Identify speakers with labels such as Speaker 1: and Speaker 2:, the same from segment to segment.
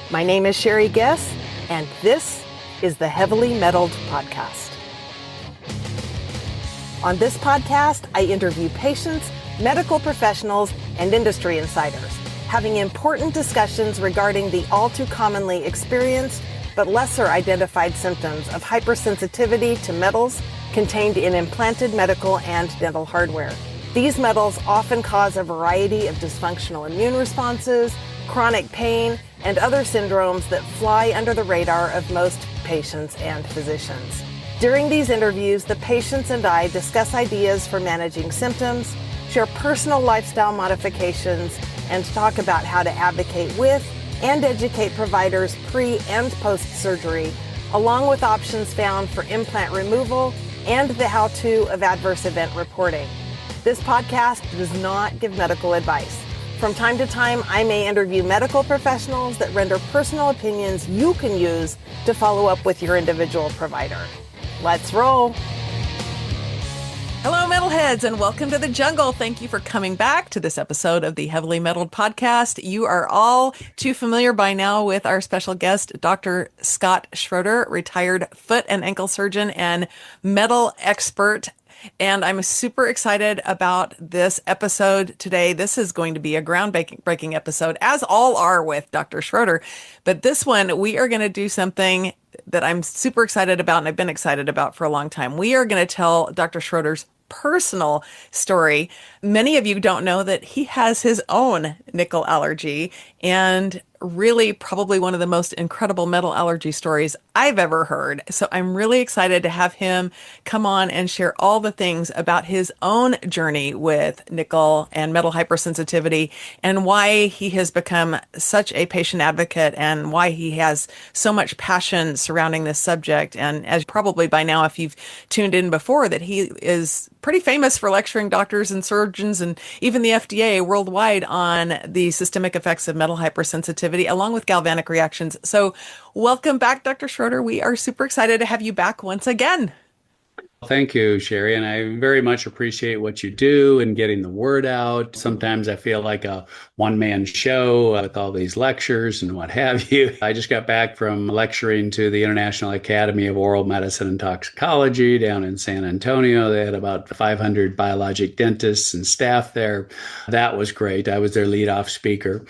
Speaker 1: My name is Sherry Guess, and this is the Heavily Metalled Podcast. On this podcast, I interview patients, medical professionals, and industry insiders, having important discussions regarding the all too commonly experienced but lesser identified symptoms of hypersensitivity to metals contained in implanted medical and dental hardware. These metals often cause a variety of dysfunctional immune responses, chronic pain, and other syndromes that fly under the radar of most patients and physicians. During these interviews, the patients and I discuss ideas for managing symptoms, share personal lifestyle modifications, and talk about how to advocate with and educate providers pre- and post-surgery, along with options found for implant removal and the how-to of adverse event reporting. This podcast does not give medical advice. From time to time, I may interview medical professionals that render personal opinions you can use to follow up with your individual provider. Let's roll. Hello, metalheads, and welcome to the jungle. Thank you for coming back to this episode of the Heavily Metalled Podcast. You are all too familiar by now with our special guest, Dr. Scott Schroeder, retired foot and ankle surgeon and metal expert. And I'm super excited about this episode today. This is going to be a groundbreaking episode, as all are with Dr. Schroeder. But this one, we are going to do something that I'm super excited about and I've been excited about for a long time. We are going to tell Dr. Schroeder's personal story. Many of you don't know that he has his own nickel allergy, and really probably one of the most incredible metal allergy stories I've ever heard. So I'm really excited to have him come on and share all the things about his own journey with nickel and metal hypersensitivity and why he has become such a patient advocate and why he has so much passion surrounding this subject. And as probably by now, if you've tuned in before, that he is pretty famous for lecturing doctors and surgeons and even the FDA worldwide on the systemic effects of metal hypersensitivity, along with galvanic reactions. So welcome back, Dr. Schroeder. We are super excited to have you back once again.
Speaker 2: Thank you, Sherry. And I very much appreciate what you do in getting the word out. Sometimes I feel like a one-man show with all these lectures and what have you. I just got back from lecturing to the International Academy of Oral Medicine and Toxicology down in San Antonio. They had about 500 biologic dentists and staff there. That was great. I was their lead-off speaker.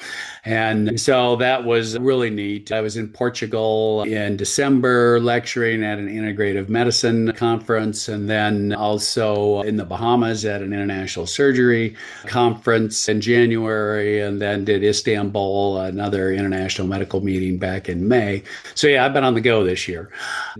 Speaker 2: And so that was really neat. I was in Portugal in December lecturing at an integrative medicine conference, and then also in the Bahamas at an international surgery conference in January, and then did Istanbul, another international medical meeting back in May. So yeah, I've been on the go this year.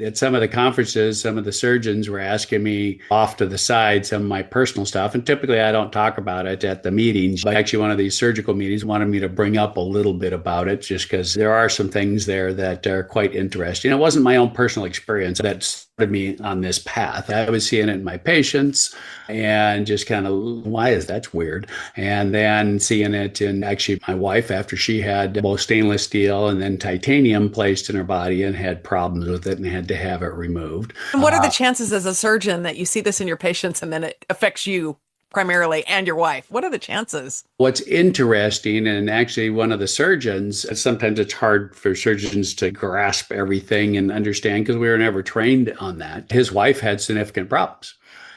Speaker 2: At some of the conferences, some of the surgeons were asking me off to the side some of my personal stuff, and typically I don't talk about it at the meetings. But actually, one of these surgical meetings wanted me to bring up a little bit about it, just because there are some things there that are quite interesting. It wasn't my own personal experience that started me on this path. I was seeing it in my patients and just kind of, why is that weird? And then seeing it in actually my wife after she had both stainless steel and then titanium placed in her body and had problems with it and had to have it removed.
Speaker 1: And what are the chances as a surgeon that you see this in your patients and then it affects you primarily and your wife? What are the chances?
Speaker 2: What's interesting, and actually one of the surgeons, sometimes it's hard for surgeons to grasp everything and understand because we were never trained on that. His wife had significant problems.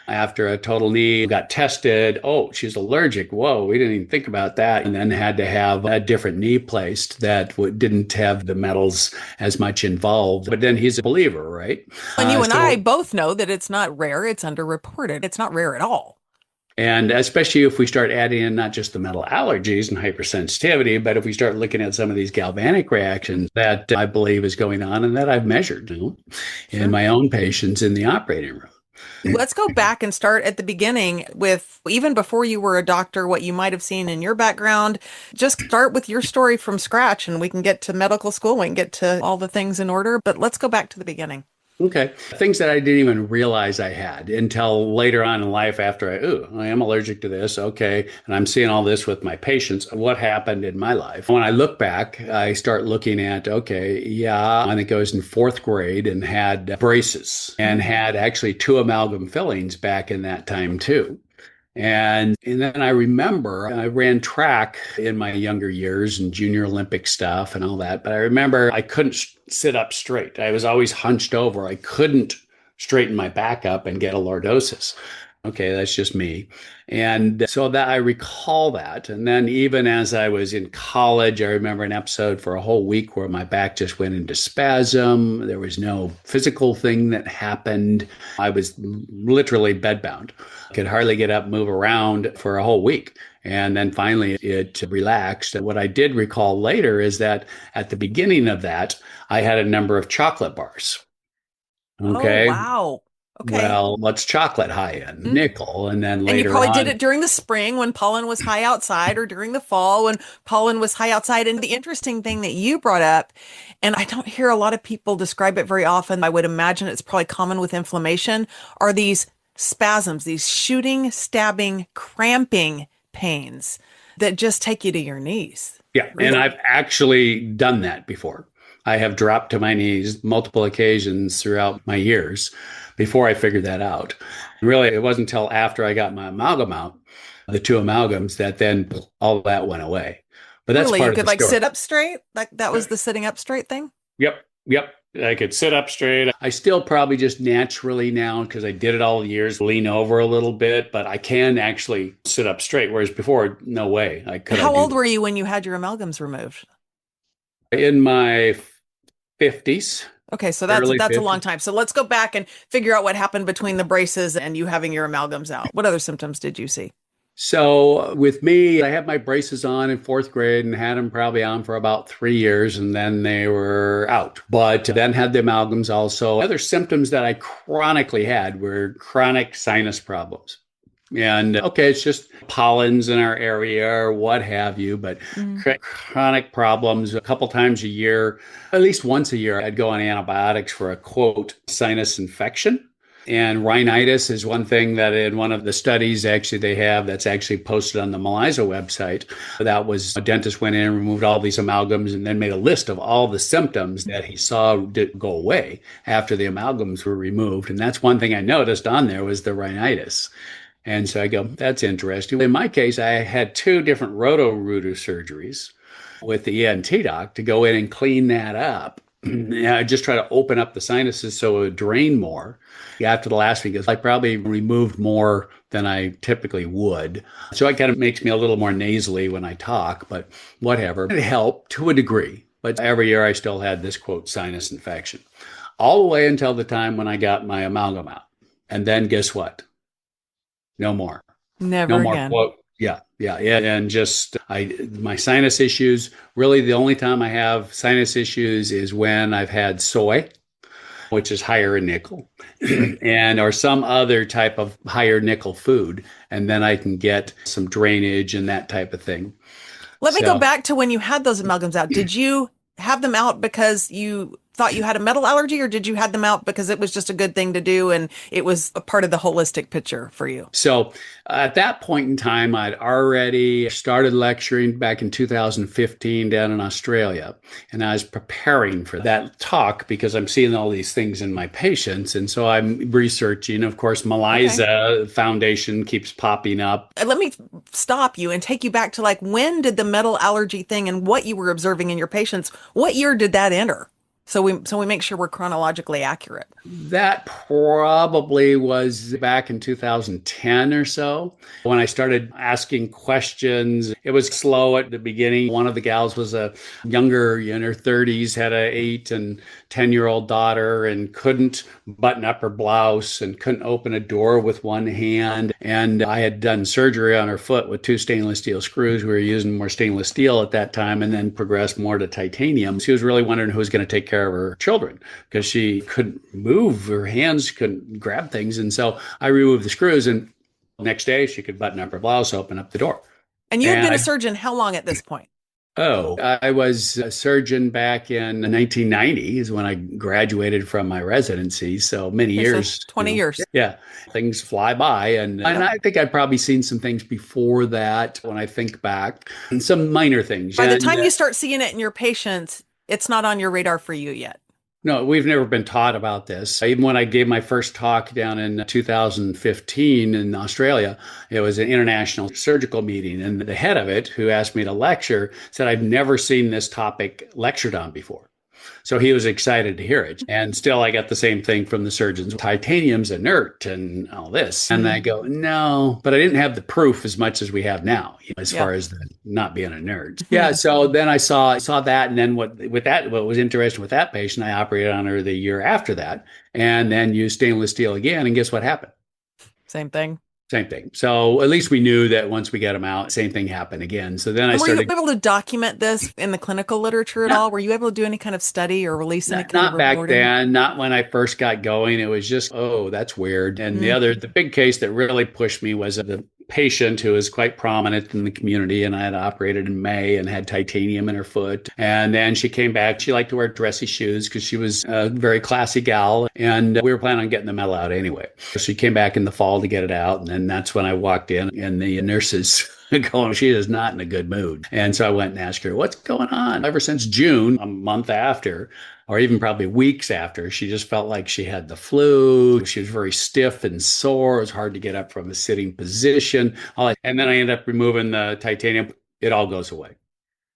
Speaker 2: After a total knee, got tested. Oh, she's allergic. Whoa, we didn't even think about that. And then had to have a different knee placed that didn't have the metals as much involved. But then he's a believer, right?
Speaker 1: And you and I both know that it's not rare. It's underreported. It's not rare at all.
Speaker 2: And especially if we start adding in not just the metal allergies and hypersensitivity, but if we start looking at some of these galvanic reactions that I believe is going on and that I've measured in my own patients in the operating room.
Speaker 1: Let's go back and start at the beginning with even before you were a doctor, what you might have seen in your background. Just start with your story from scratch and we can get to medical school. We can get to all the things in order, but let's go back to the beginning.
Speaker 2: Okay. Things that I didn't even realize I had until later on in life after I am allergic to this. Okay. And I'm seeing all this with my patients. What happened in my life? When I look back, I start looking at, I think I was in fourth grade and had braces and had actually 2 amalgam fillings back in that time too. And then I remember I ran track in my younger years and junior Olympic stuff and all that. But I remember I couldn't sit up straight. I was always hunched over. I couldn't straighten my back up and get a lordosis. Okay, that's just me. And so that I recall that. And then even as I was in college, I remember an episode for a whole week where my back just went into spasm. There was no physical thing that happened. I was literally bedbound. Could hardly get up, move around for a whole week. And then finally it relaxed. And what I did recall later is that at the beginning of that, I had a number of chocolate bars.
Speaker 1: Oh,
Speaker 2: Okay.
Speaker 1: wow. Okay.
Speaker 2: Well, what's chocolate high in?
Speaker 1: Mm.
Speaker 2: Nickel. And then
Speaker 1: And you
Speaker 2: later
Speaker 1: probably did
Speaker 2: on,
Speaker 1: it during the spring when pollen was high outside or during the fall when pollen was high outside. And the interesting thing that you brought up, and I don't hear a lot of people describe it very often, I would imagine it's probably common with inflammation, are these spasms, these shooting, stabbing, cramping pains that just take you to your knees.
Speaker 2: yeah. And
Speaker 1: Really?
Speaker 2: I've actually done that before. I have dropped to my knees multiple occasions throughout my years before I figured that out. Really, it wasn't until after I got my amalgam out, the two amalgams, that then all that went away. But that's
Speaker 1: Really? You
Speaker 2: part of
Speaker 1: could
Speaker 2: the
Speaker 1: like
Speaker 2: story.
Speaker 1: sit up straight? Like that was the sitting up straight thing?
Speaker 2: Yep. Yep. I could sit up straight. I still probably just naturally now, because I did it all the years, lean over a little bit, but I can actually sit up straight. Whereas before, no way. I
Speaker 1: How
Speaker 2: do
Speaker 1: old
Speaker 2: that.
Speaker 1: were you when you had your amalgams removed?
Speaker 2: In my 50s,
Speaker 1: Okay, so that's
Speaker 2: early
Speaker 1: that's a long
Speaker 2: 50s.
Speaker 1: time. So let's go back and figure out what happened between the braces and you having your amalgams out. What other symptoms did you see?
Speaker 2: So with me, I had my braces on in fourth grade and had them probably on for about 3 years, and then they were out. But then had the amalgams also. Other symptoms that I chronically had were chronic sinus problems. And okay, it's just pollens in our area or what have you, but
Speaker 1: Mhm.
Speaker 2: chronic problems a couple times a year, at least once a year, I'd go on antibiotics for a quote sinus infection. And rhinitis is one thing that in one of the studies actually they have that's actually posted on the Melisa website. That was a dentist went in and removed all these amalgams and then made a list of all the symptoms that he saw did go away after the amalgams were removed. And that's one thing I noticed on there was the rhinitis. And so I go, that's interesting. In my case, I had two different roto-rooter surgeries with the ENT doc to go in and clean that up. Yeah, I just try to open up the sinuses so it would drain more. After the last week, I probably removed more than I typically would. So it kind of makes me a little more nasally when I talk, but whatever. It helped to a degree. But every year I still had this quote sinus infection all the way until the time when I got my amalgam out. And then guess what? No more. No
Speaker 1: Never
Speaker 2: more
Speaker 1: again.
Speaker 2: quote. Yeah, yeah, yeah. And just my sinus issues, really the only time I have sinus issues is when I've had soy, which is higher in nickel, and or some other type of higher nickel food. And then I can get some drainage and that type of thing.
Speaker 1: Let me go
Speaker 2: So
Speaker 1: back to when you had those amalgams out. Did you have them out because you thought you had a metal allergy, or did you have them out because it was just a good thing to do and it was a part of the holistic picture for you?
Speaker 2: So at that point in time, I'd already started lecturing back in 2015 down in Australia. And I was preparing for that talk because I'm seeing all these things in my patients. And so I'm researching. Of course,
Speaker 1: Okay.
Speaker 2: Melisa Foundation keeps popping up.
Speaker 1: Let me stop you and take you back to like when did the metal allergy thing and what you were observing in your patients, what year did that enter? So we make sure we're chronologically accurate.
Speaker 2: That probably was back in 2010 or so when I started asking questions. It was slow at the beginning. One of the gals was a younger, in her 30s, had a 8 and 10-year-old daughter and couldn't button up her blouse and couldn't open a door with one hand. And I had done surgery on her foot with two stainless steel screws. We were using more stainless steel at that time and then progressed more to titanium. She was really wondering who was going to take care of her children because she couldn't move, her hands couldn't grab things. And so I removed the screws, and the next day she could button up her blouse, open up the door.
Speaker 1: And you had
Speaker 2: And
Speaker 1: been a surgeon how long at this point?
Speaker 2: I was a surgeon back in 1990 is when I graduated from my residency. So many
Speaker 1: Okay, so
Speaker 2: years,
Speaker 1: 20 years.
Speaker 2: yeah, things fly by. And
Speaker 1: Yep.
Speaker 2: I think I've probably seen some things before that when I think back, and some minor things.
Speaker 1: By the
Speaker 2: And
Speaker 1: time you start seeing it in your patients, it's not on your radar for you yet.
Speaker 2: No, we've never been taught about this. Even when I gave my first talk down in 2015 in Australia, it was an international surgical meeting. And the head of it, who asked me to lecture, said, I've never seen this topic lectured on before. So he was excited to hear it. And still, I got the same thing from the surgeons. Titanium's inert and all this. And I go, no, but I didn't have the proof as much as we have now, as
Speaker 1: Yeah.
Speaker 2: far as the not being inert. Yeah. So then I saw that. And then what was interesting with that patient, I operated on her the year after that and then used stainless steel again. And guess what happened?
Speaker 1: Same thing.
Speaker 2: Same thing. So at least we knew that once we got them out, same thing happened again. So then I
Speaker 1: And were you
Speaker 2: started.
Speaker 1: able to document this in the clinical literature at all? Were you able to do any kind of study or release any kind of
Speaker 2: Not back
Speaker 1: reporting?
Speaker 2: then, not when I first got going. It was just, oh, that's weird. And
Speaker 1: Mm.
Speaker 2: the big case that really pushed me was the patient who was quite prominent in the community. And I had operated in May and had titanium in her foot. And then she came back. She liked to wear dressy shoes because she was a very classy gal. And we were planning on getting the metal out anyway. So she came back in the fall to get it out. And then that's when I walked in and the nurses going, she is not in a good mood. And so I went and asked her, what's going on? Ever since June, a month after, or even probably weeks after, she just felt like she had the flu. She was very stiff and sore. It was hard to get up from a sitting position. And then I ended up removing the titanium. It all goes away.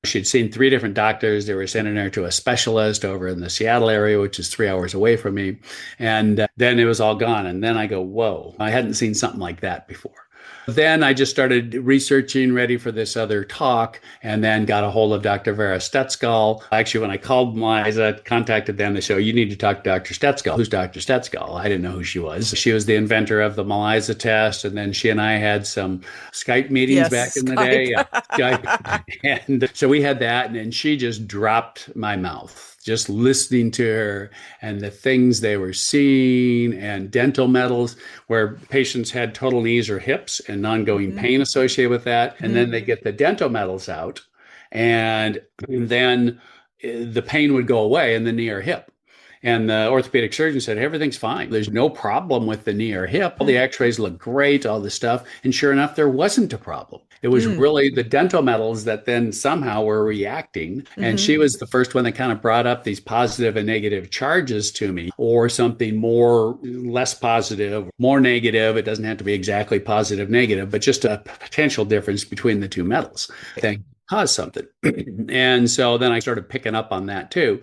Speaker 2: She'd seen three different doctors. They were sending her to a specialist over in the Seattle area, which is 3 hours away from me. And then it was all gone. And then I go, whoa, I hadn't seen something like that before. Then I just started researching, ready for this other talk, and then got a hold of Dr. Vera Stetzgal. Actually, when I called Liza, contacted them, they said, oh, you need to talk to Dr. Stetzgal. Who's Dr. Stetzgal? I didn't know who she was. She was the inventor of the ELISA test, and then she and I had some Skype meetings back
Speaker 1: Yes,
Speaker 2: in the day.
Speaker 1: Skype.
Speaker 2: Yeah, Skype. And so we had that, and then she just dropped my mouth. Just listening to her and the things they were seeing and dental metals where patients had total knees or hips and ongoing
Speaker 1: Mhm.
Speaker 2: pain associated with that. And then
Speaker 1: Mhm.
Speaker 2: they get the dental metals out and then the pain would go away in the knee or hip. And the orthopedic surgeon said, everything's fine. There's no problem with the knee or hip. All the x-rays look great, all this stuff. And sure enough, there wasn't a problem. It was
Speaker 1: Mm.
Speaker 2: really the dental metals that then somehow were reacting. And
Speaker 1: Mhm.
Speaker 2: she was the first one that kind of brought up these positive and negative charges to me, or something more, less positive, more negative. It doesn't have to be exactly positive, negative, but just a potential difference between the two metals that caused something. And so then I started picking up on that too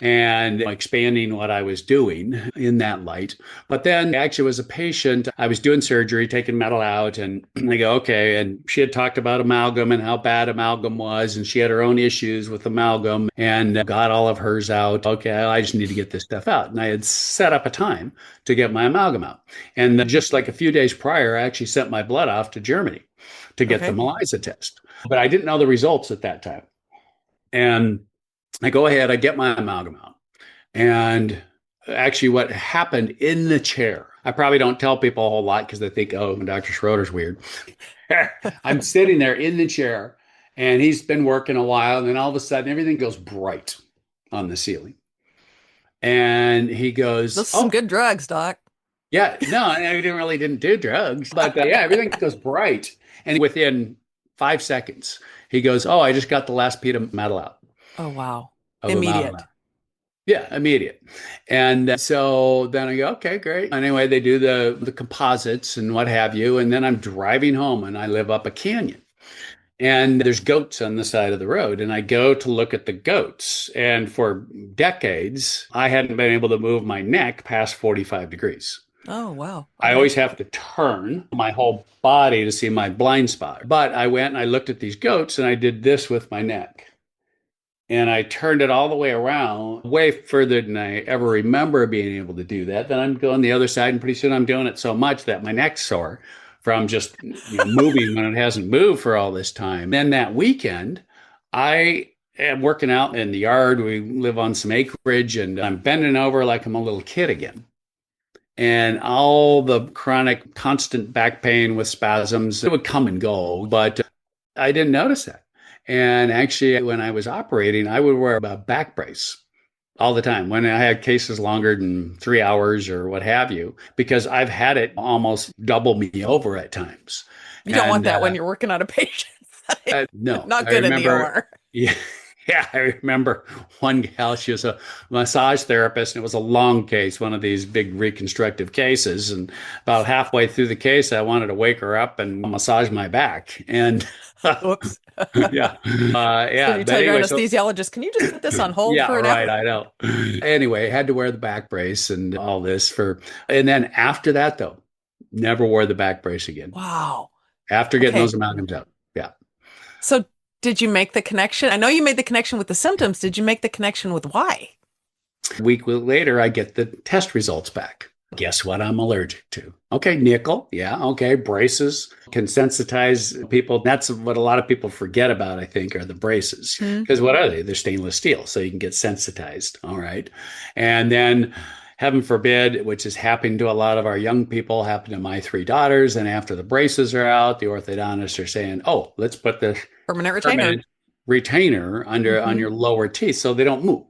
Speaker 2: and expanding what I was doing in that light. But then actually was a patient, I was doing surgery, taking metal out, and I go, okay. And she had talked about amalgam and how bad amalgam was, and she had her own issues with amalgam and got all of hers out. Okay, I just need to get this stuff out. And I had set up a time to get my amalgam out. And just like a few days prior, I actually sent my blood off to Germany to get the
Speaker 1: Okay.
Speaker 2: ELISA test. But I didn't know the results at that time. And I go ahead, I get my amalgam out. And actually, what happened in the chair, I probably don't tell people a whole lot because they think, oh, Dr. Schroeder's weird. I'm sitting there in the chair and he's been working a while. And then all of a sudden, everything goes bright on the ceiling. And he
Speaker 1: Those
Speaker 2: goes,
Speaker 1: are some
Speaker 2: oh,
Speaker 1: good drugs, Doc.
Speaker 2: yeah, no, I didn't do drugs. But yeah, everything goes bright. And within 5 seconds, he goes, oh, I just got the last piece of metal out
Speaker 1: Oh, wow.
Speaker 2: of amalgam.
Speaker 1: Immediate.
Speaker 2: Yeah, immediate. And so then I go, okay, great. Anyway, they do the composites and what have you. And then I'm driving home and I live up a canyon. And there's goats on the side of the road. And I go to look at the goats. And for decades, I hadn't been able to move my neck past 45 degrees.
Speaker 1: Oh, wow.
Speaker 2: I
Speaker 1: Okay.
Speaker 2: always have to turn my whole body to see my blind spot. But I went and I looked at these goats and I did this with my neck. And I turned it all the way around, way further than I ever remember being able to do that. Then I'm going the other side, and pretty soon I'm doing it so much that my neck's sore from just moving when it hasn't moved for all this time. Then that weekend, I am working out in the yard. We live on some acreage, and I'm bending over like I'm a little kid again. And all the chronic, constant back pain with spasms, it would come and go, but I didn't notice that. And actually, when I was operating, I would wear a back brace all the time when I had cases longer than 3 hours or what have you, because I've had it almost double me over at times.
Speaker 1: You don't want
Speaker 2: And
Speaker 1: that when you're working on a patient.
Speaker 2: no,
Speaker 1: Not
Speaker 2: I
Speaker 1: good in the
Speaker 2: remember,
Speaker 1: OR.
Speaker 2: yeah, Yeah, I remember one gal, she was a massage therapist, and it was a long case, one of these big reconstructive cases. And about halfway through the case, I wanted to wake her up and massage my back. And
Speaker 1: Whoops.
Speaker 2: yeah,
Speaker 1: So
Speaker 2: yeah.
Speaker 1: you
Speaker 2: But
Speaker 1: tell your
Speaker 2: anyway, so
Speaker 1: anesthesiologist, can you just put this on hold
Speaker 2: yeah,
Speaker 1: for an
Speaker 2: right.
Speaker 1: hour?
Speaker 2: I know. Anyway, had to wear the back brace and all this and then after that, though, never wore the back brace again
Speaker 1: Wow.
Speaker 2: after getting
Speaker 1: Okay.
Speaker 2: those amalgams out. Yeah.
Speaker 1: So did you make the connection? I know you made the connection with the symptoms. Did you make the connection with why?
Speaker 2: A week later, I get the test results back. Guess what I'm allergic to? Okay, nickel. Yeah. Okay. Braces can sensitize people. That's what a lot of people forget about, I think, are the braces.
Speaker 1: Hmm.
Speaker 2: Because what are they? They're stainless steel. So you can get sensitized. All right. And then, heaven forbid, which is happening to a lot of our young people, happened to my three daughters. And after the braces are out, the orthodontists are saying, oh, let's put the
Speaker 1: Permanent retainer.
Speaker 2: permanent retainer under on
Speaker 1: Hmm.
Speaker 2: your lower teeth so they don't move.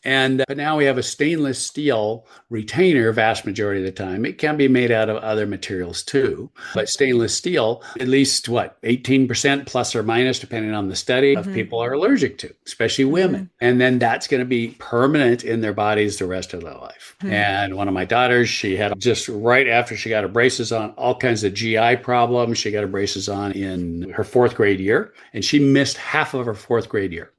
Speaker 2: And but now we have a stainless steel retainer vast majority of the time. It can be made out of other materials too, but stainless steel, at least what, 18% plus or minus, depending on the study, of
Speaker 1: Hmm.
Speaker 2: people are allergic to, especially
Speaker 1: Hmm.
Speaker 2: women. And then that's going to be permanent in their bodies the rest of their life.
Speaker 1: Hmm.
Speaker 2: And one of my daughters, she had just right after she got her braces on, all kinds of GI problems. She got her braces on in her fourth grade year, and she missed half of her fourth grade year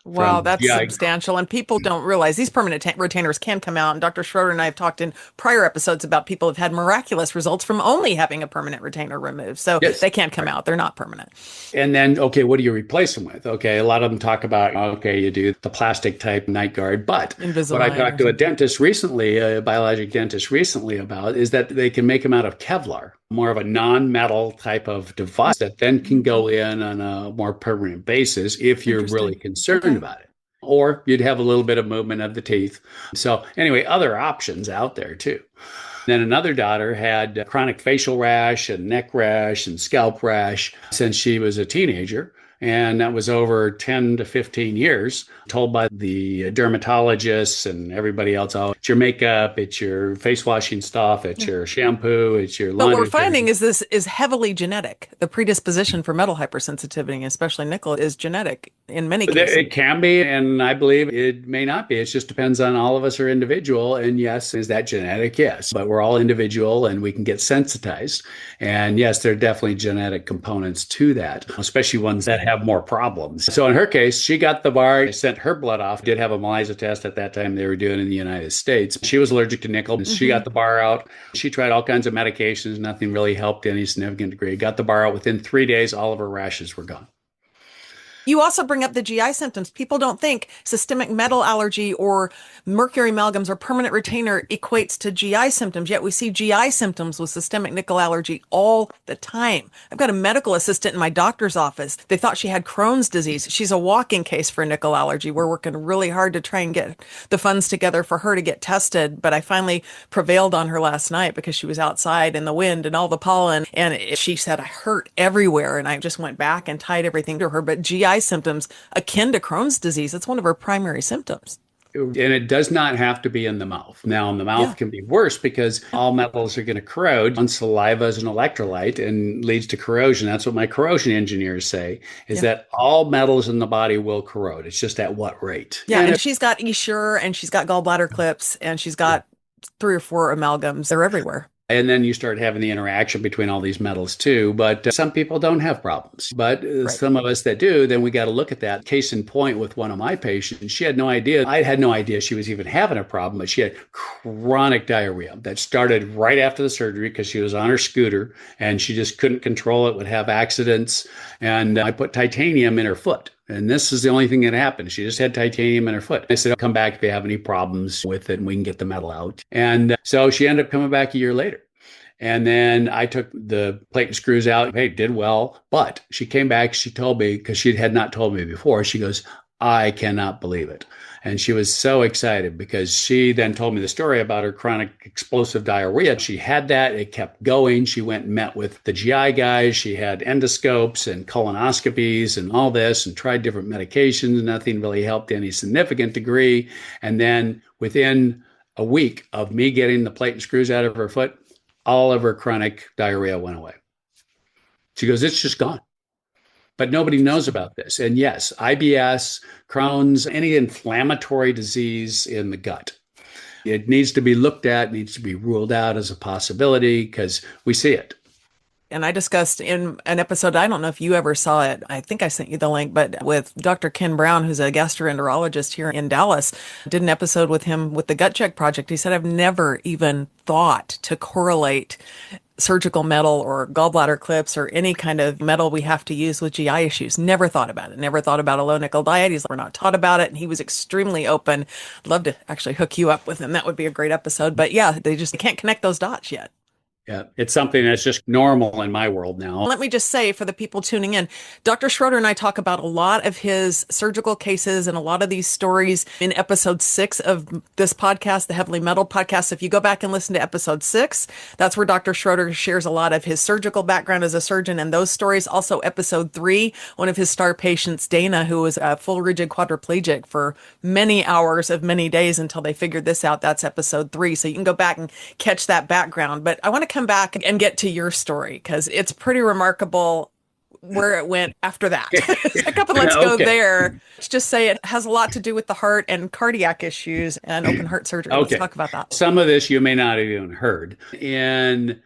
Speaker 1: Wow,
Speaker 2: from
Speaker 1: that's
Speaker 2: GI.
Speaker 1: substantial. And people don't realize these permanent retainers can come out. And Dr. Schroeder and I have talked in prior episodes about people who've had miraculous results from only having a permanent retainer removed. So
Speaker 2: Yes.
Speaker 1: they can't come out. They're not permanent.
Speaker 2: And then, okay, what do you replace them with? Okay, a lot of them talk about, okay, you do the plastic type night guard. But what I
Speaker 1: Invisalign
Speaker 2: talked
Speaker 1: or
Speaker 2: to a
Speaker 1: something.
Speaker 2: dentist recently, a biologic dentist recently about, is that they can make them out of Kevlar, more of a non-metal type of device that then can
Speaker 1: Mhm.
Speaker 2: go in on a more permanent basis if you're really
Speaker 1: Interesting.
Speaker 2: concerned
Speaker 1: Okay.
Speaker 2: about it. Or you'd have a little bit of movement of the teeth. So, anyway, other options out there too. Then another daughter had chronic facial rash and neck rash and scalp rash since she was a teenager. And that was over 10 to 15 years, told by the dermatologists and everybody else, oh, it's your makeup, it's your face washing stuff, it's
Speaker 1: Yeah.
Speaker 2: your shampoo, it's your
Speaker 1: But what we're
Speaker 2: laundry
Speaker 1: finding
Speaker 2: detergent.
Speaker 1: is this is heavily genetic. The predisposition for metal hypersensitivity, especially nickel, is genetic in many cases.
Speaker 2: It can be, and I believe it may not be. It just depends on all of us are individual. And yes, is that genetic? Yes, but we're all individual and we can get sensitized. And yes, there are definitely genetic components to that, especially ones that have more problems. So in her case, she got the bar, sent her blood off, did have a ELISA test at that time they were doing in the United States. She was allergic to nickel. She
Speaker 1: Hmm.
Speaker 2: got the bar out. She tried all kinds of medications. Nothing really helped to any significant degree. Got the bar out within 3 days. All of her rashes were gone.
Speaker 1: You also bring up the GI symptoms. People don't think systemic metal allergy or mercury amalgams or permanent retainer equates to GI symptoms, yet we see GI symptoms with systemic nickel allergy all the time. I've got a medical assistant in my doctor's office. They thought she had Crohn's disease. She's a walking case for nickel allergy. We're working really hard to try and get the funds together for her to get tested, but I finally prevailed on her last night because she was outside in the wind and all the pollen, and she said I hurt everywhere, and I just went back and tied everything to her. But GI symptoms akin to Crohn's disease. It's one of her primary symptoms.
Speaker 2: And it does not have to be in the mouth. Now, in the
Speaker 1: Yeah.
Speaker 2: mouth can be worse because all metals are going to corrode. And saliva is an electrolyte and leads to corrosion. That's what my corrosion engineers say, is
Speaker 1: Yeah.
Speaker 2: that all metals in the body will corrode. It's just at what rate.
Speaker 1: Yeah. And she's got Essure and she's got gallbladder clips and she's got three or four amalgams. They're everywhere.
Speaker 2: And then you start having the interaction between all these metals too. But some people don't have problems. But
Speaker 1: Right.
Speaker 2: some of us that do, then we got to look at that. Case in point with one of my patients, she had no idea. I had no idea she was even having a problem, but she had chronic diarrhea that started right after the surgery because she was on her scooter and she just couldn't control it, would have accidents. And I put titanium in her foot. And this is the only thing that happened. She just had titanium in her foot. I said, come back if you have any problems with it and we can get the metal out. And so she ended up coming back a year later. And then I took the plate and screws out. Hey, did well. But she came back. She told me, because she had not told me before, she goes, I cannot believe it. And she was so excited because she then told me the story about her chronic explosive diarrhea. She had that. It kept going. She went and met with the GI guys. She had endoscopes and colonoscopies and all this and tried different medications. Nothing really helped to any significant degree. And then within a week of me getting the plate and screws out of her foot, all of her chronic diarrhea went away. She goes, it's just gone. but nobody knows about this. And yes, IBS, Crohn's, any inflammatory disease in the gut. It needs to be looked at, needs to be ruled out as a possibility because we see it.
Speaker 1: And I discussed in an episode, I don't know if you ever saw it. I think I sent you the link, but with Dr. Ken Brown, who's a gastroenterologist here in Dallas, did an episode with him with the Gut Check Project. He said, I've never even thought to correlate surgical metal or gallbladder clips or any kind of metal we have to use with GI issues. Never thought about it. Never thought about a low nickel diet. He's like, we're not taught about it. And he was extremely open. I'd love to actually hook you up with him. That would be a great episode. But yeah, they just can't connect those dots yet.
Speaker 2: Yeah, it's something that's just normal in my world now.
Speaker 1: Let me just say for the people tuning in, Dr. Schroeder and I talk about a lot of his surgical cases and a lot of these stories in episode 6 of this podcast, the Heavily Metal podcast. If you go back and listen to episode 6, that's where Dr. Schroeder shares a lot of his surgical background as a surgeon and those stories. Also episode 3, one of his star patients, Dana, who was a full rigid quadriplegic for many hours of many days until they figured this out. That's episode 3. So you can go back and catch that background. But I want to come back and get to your story because it's pretty remarkable where it went after that. Let's go there. Let's just say it has a lot to do with the heart and cardiac issues and open heart surgery. Let's talk about that.
Speaker 2: Some of this you may not have even heard. In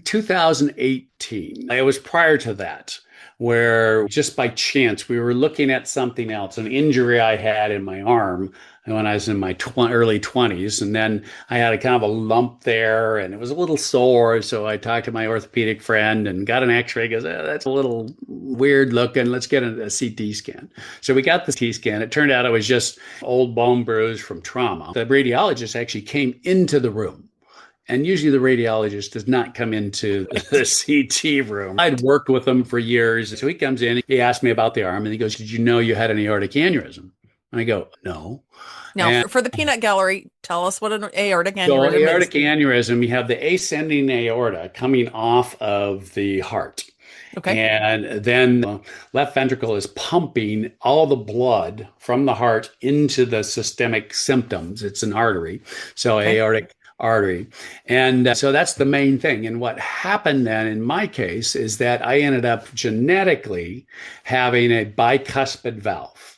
Speaker 2: 2018, it was prior to that, where just by chance we were looking at something else, an injury I had in my arm when I was in my early 20s. And then I had a kind of a lump there and it was a little sore. So I talked to my orthopedic friend and got an x-ray. He goes, that's a little weird looking. Let's get a CT scan. So we got the CT scan. It turned out it was just old bone bruise from trauma. The radiologist actually came into the room. And usually the radiologist does not come into the CT room. I'd worked with him for years. So he comes in, he asked me about the arm and he goes, did you know you had an aortic aneurysm? And I go, no.
Speaker 1: Now, for the peanut gallery, tell us what an aortic aneurysm is.
Speaker 2: Aortic aneurysm, you have the ascending aorta coming off of the heart.
Speaker 1: Okay.
Speaker 2: And then the left ventricle is pumping all the blood from the heart into the systemic symptoms. It's an artery. So aortic artery. And so that's the main thing. And what happened then in my case is that I ended up genetically having a bicuspid valve.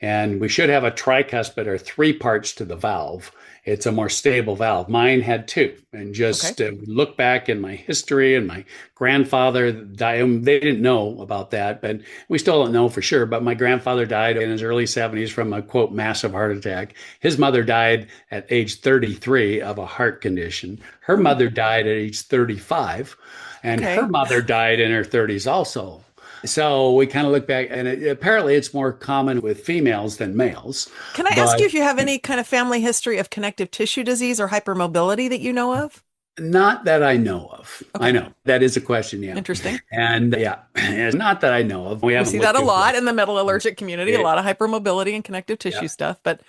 Speaker 2: And we should have a tricuspid or 3 parts to the valve. It's a more stable valve. Mine had 2. And just look back in my history and my grandfather died. They didn't know about that, but we still don't know for sure. But my grandfather died in his early 70s from a, quote, massive heart attack. His mother died at age 33 of a heart condition. Her mother died at age 35. And her mother died in her 30s also. So we kind of look back, and apparently it's more common with females than males.
Speaker 1: Can I ask you if you have any kind of family history of connective tissue disease or hypermobility that you know of?
Speaker 2: Not that I know of. I know that is a question. Yeah.
Speaker 1: Interesting.
Speaker 2: And it's not that I know of. We
Speaker 1: see that a lot in the metal allergic community, a lot of hypermobility and connective tissue stuff, but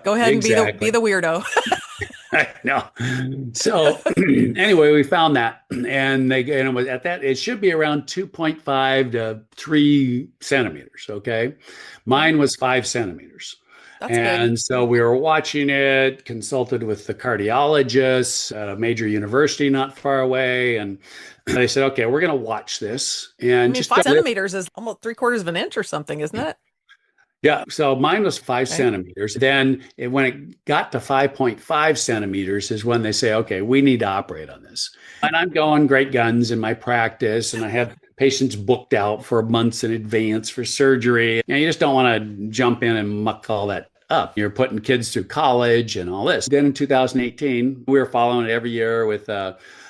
Speaker 1: go ahead and be the weirdo.
Speaker 2: I know. So anyway, we found that, and at that, it should be around 2.5 to 3 centimeters. Okay. Mine was 5 centimeters.
Speaker 1: That's
Speaker 2: and
Speaker 1: good.
Speaker 2: So we were watching it, consulted with the cardiologist at a major university not far away. And they said, okay, we're going to watch this. And just
Speaker 1: 5 centimeters is almost 3/4 of an inch or something, isn't it?
Speaker 2: Yeah. So mine was 5 centimeters. Then when it got to 5.5 centimeters is when they say, okay, we need to operate on this. And I'm going great guns in my practice. And I have patients booked out for months in advance for surgery. And you just don't want to jump in and muck all that up. You're putting kids through college and all this. Then in 2018, we were following it every year with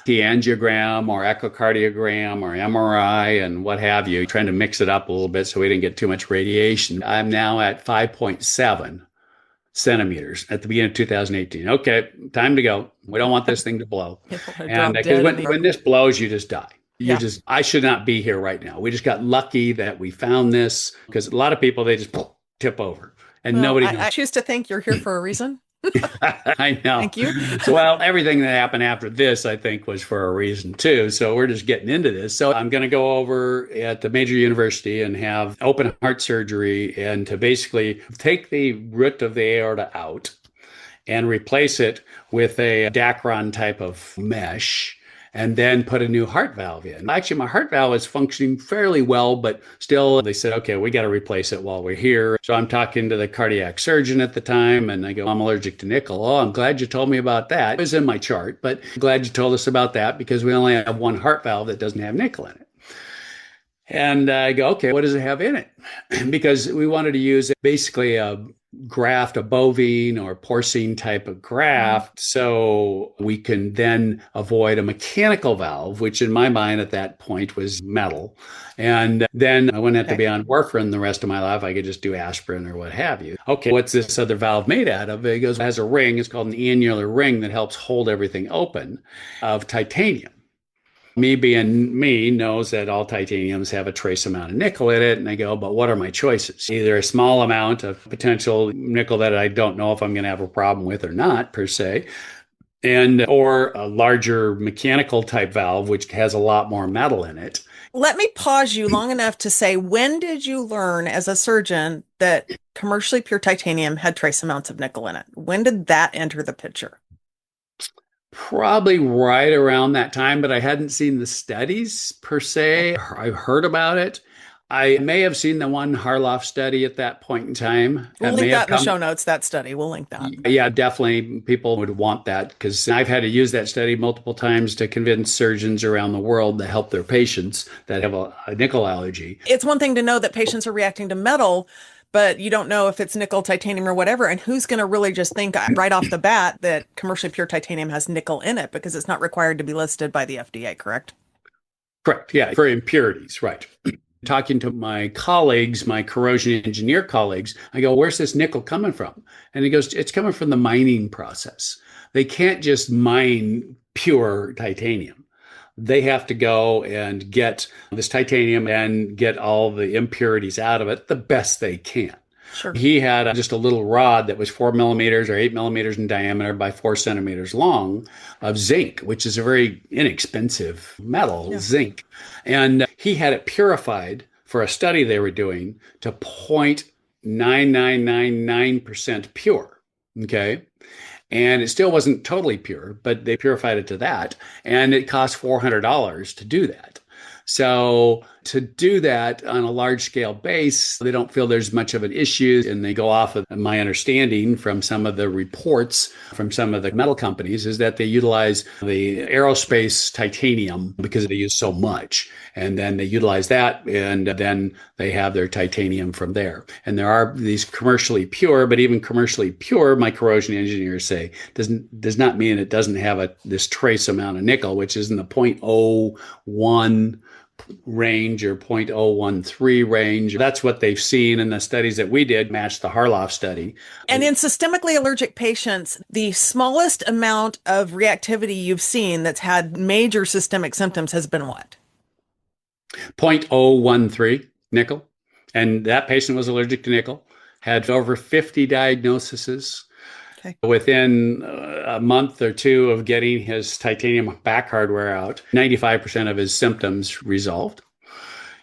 Speaker 2: the angiogram or echocardiogram or MRI and what have you, trying to mix it up a little bit so we didn't get too much radiation. I'm now at 5.7 centimeters at the beginning of 2018. Okay, time to go. We don't want this thing to blow. And because when this blows, you just die. I should not be here right now. We just got lucky that we found this because a lot of people, they just tip over and nobody knows.
Speaker 1: I choose to think you're here for a reason.
Speaker 2: I know.
Speaker 1: Thank you.
Speaker 2: So, well, everything that happened after this, I think, was for a reason too. So we're just getting into this. So I'm going to go over at the major university and have open heart surgery and to basically take the root of the aorta out and replace it with a Dacron type of mesh. and then put a new heart valve in. Actually, my heart valve is functioning fairly well, but still they said, okay, we got to replace it while we're here. So I'm talking to the cardiac surgeon at the time, and I go, I'm allergic to nickel. Oh, I'm glad you told me about that. It was in my chart, but glad you told us about that because we only have one heart valve that doesn't have nickel in it. And I go, okay, what does it have in it? Because we wanted to use basically a graft, a bovine or porcine type of graft, so we can then avoid a mechanical valve, which in my mind at that point was metal. And then I wouldn't have to be on warfarin the rest of my life. I could just do aspirin or what have you. Okay, what's this other valve made out of? It goes, it has a ring. It's called an annular ring that helps hold everything open of titanium. Me being me knows that all titaniums have a trace amount of nickel in it. And I go, but what are my choices? Either a small amount of potential nickel that I don't know if I'm going to have a problem with or not per se, and or a larger mechanical type valve, which has a lot more metal in it.
Speaker 1: Let me pause you long enough to say, when did you learn as a surgeon that commercially pure titanium had trace amounts of nickel in it? When did that enter the picture?
Speaker 2: Probably right around that time, but I hadn't seen the studies per se. I've heard about it. I may have seen the one Harloff study at that point in time.
Speaker 1: We'll link that in the show notes, that study. We'll link that.
Speaker 2: Yeah, definitely. People would want that because I've had to use that study multiple times to convince surgeons around the world to help their patients that have a nickel allergy.
Speaker 1: It's one thing to know that patients are reacting to metal, but you don't know if it's nickel, titanium, or whatever. And who's going to really just think right off the bat that commercially pure titanium has nickel in it because it's not required to be listed by the FDA, correct?
Speaker 2: Correct. Yeah, for impurities, right. Talking to my colleagues, my corrosion engineer colleagues, I go, where's this nickel coming from? And he goes, it's coming from the mining process. They can't just mine pure titanium. They have to go and get this titanium and get all the impurities out of it the best they can.
Speaker 1: Sure.
Speaker 2: He had just a little rod that was 4 millimeters or 8 millimeters in diameter by 4 centimeters long of zinc, which is a very inexpensive metal, zinc. And he had it purified for a study they were doing to 0.9999% pure. Okay. And it still wasn't totally pure, but they purified it to that. And it cost $400 to do that. So to do that on a large scale base, they don't feel there's much of an issue. And they go off of my understanding from some of the reports from some of the metal companies is that they utilize the aerospace titanium because they use so much. And then they utilize that and then they have their titanium from there. And there are these commercially pure, but even commercially pure, my corrosion engineers say, does not mean it doesn't have this trace amount of nickel, which is in the 0.01 range or 0.013 range. That's what they've seen in the studies that we did match the Harloff study.
Speaker 1: And in systemically allergic patients, the smallest amount of reactivity you've seen that's had major systemic symptoms has been what?
Speaker 2: 0.013 nickel. And that patient was allergic to nickel, had over 50 diagnoses. Okay. Within a month or two of getting his titanium back hardware out, 95% of his symptoms resolved.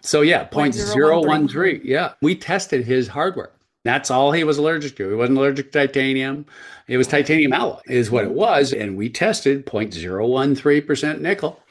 Speaker 2: So yeah, 0.013. Yeah, we tested his hardware. That's all he was allergic to. He wasn't allergic to titanium. It was titanium alloy is what it was. And we tested 0.013% nickel.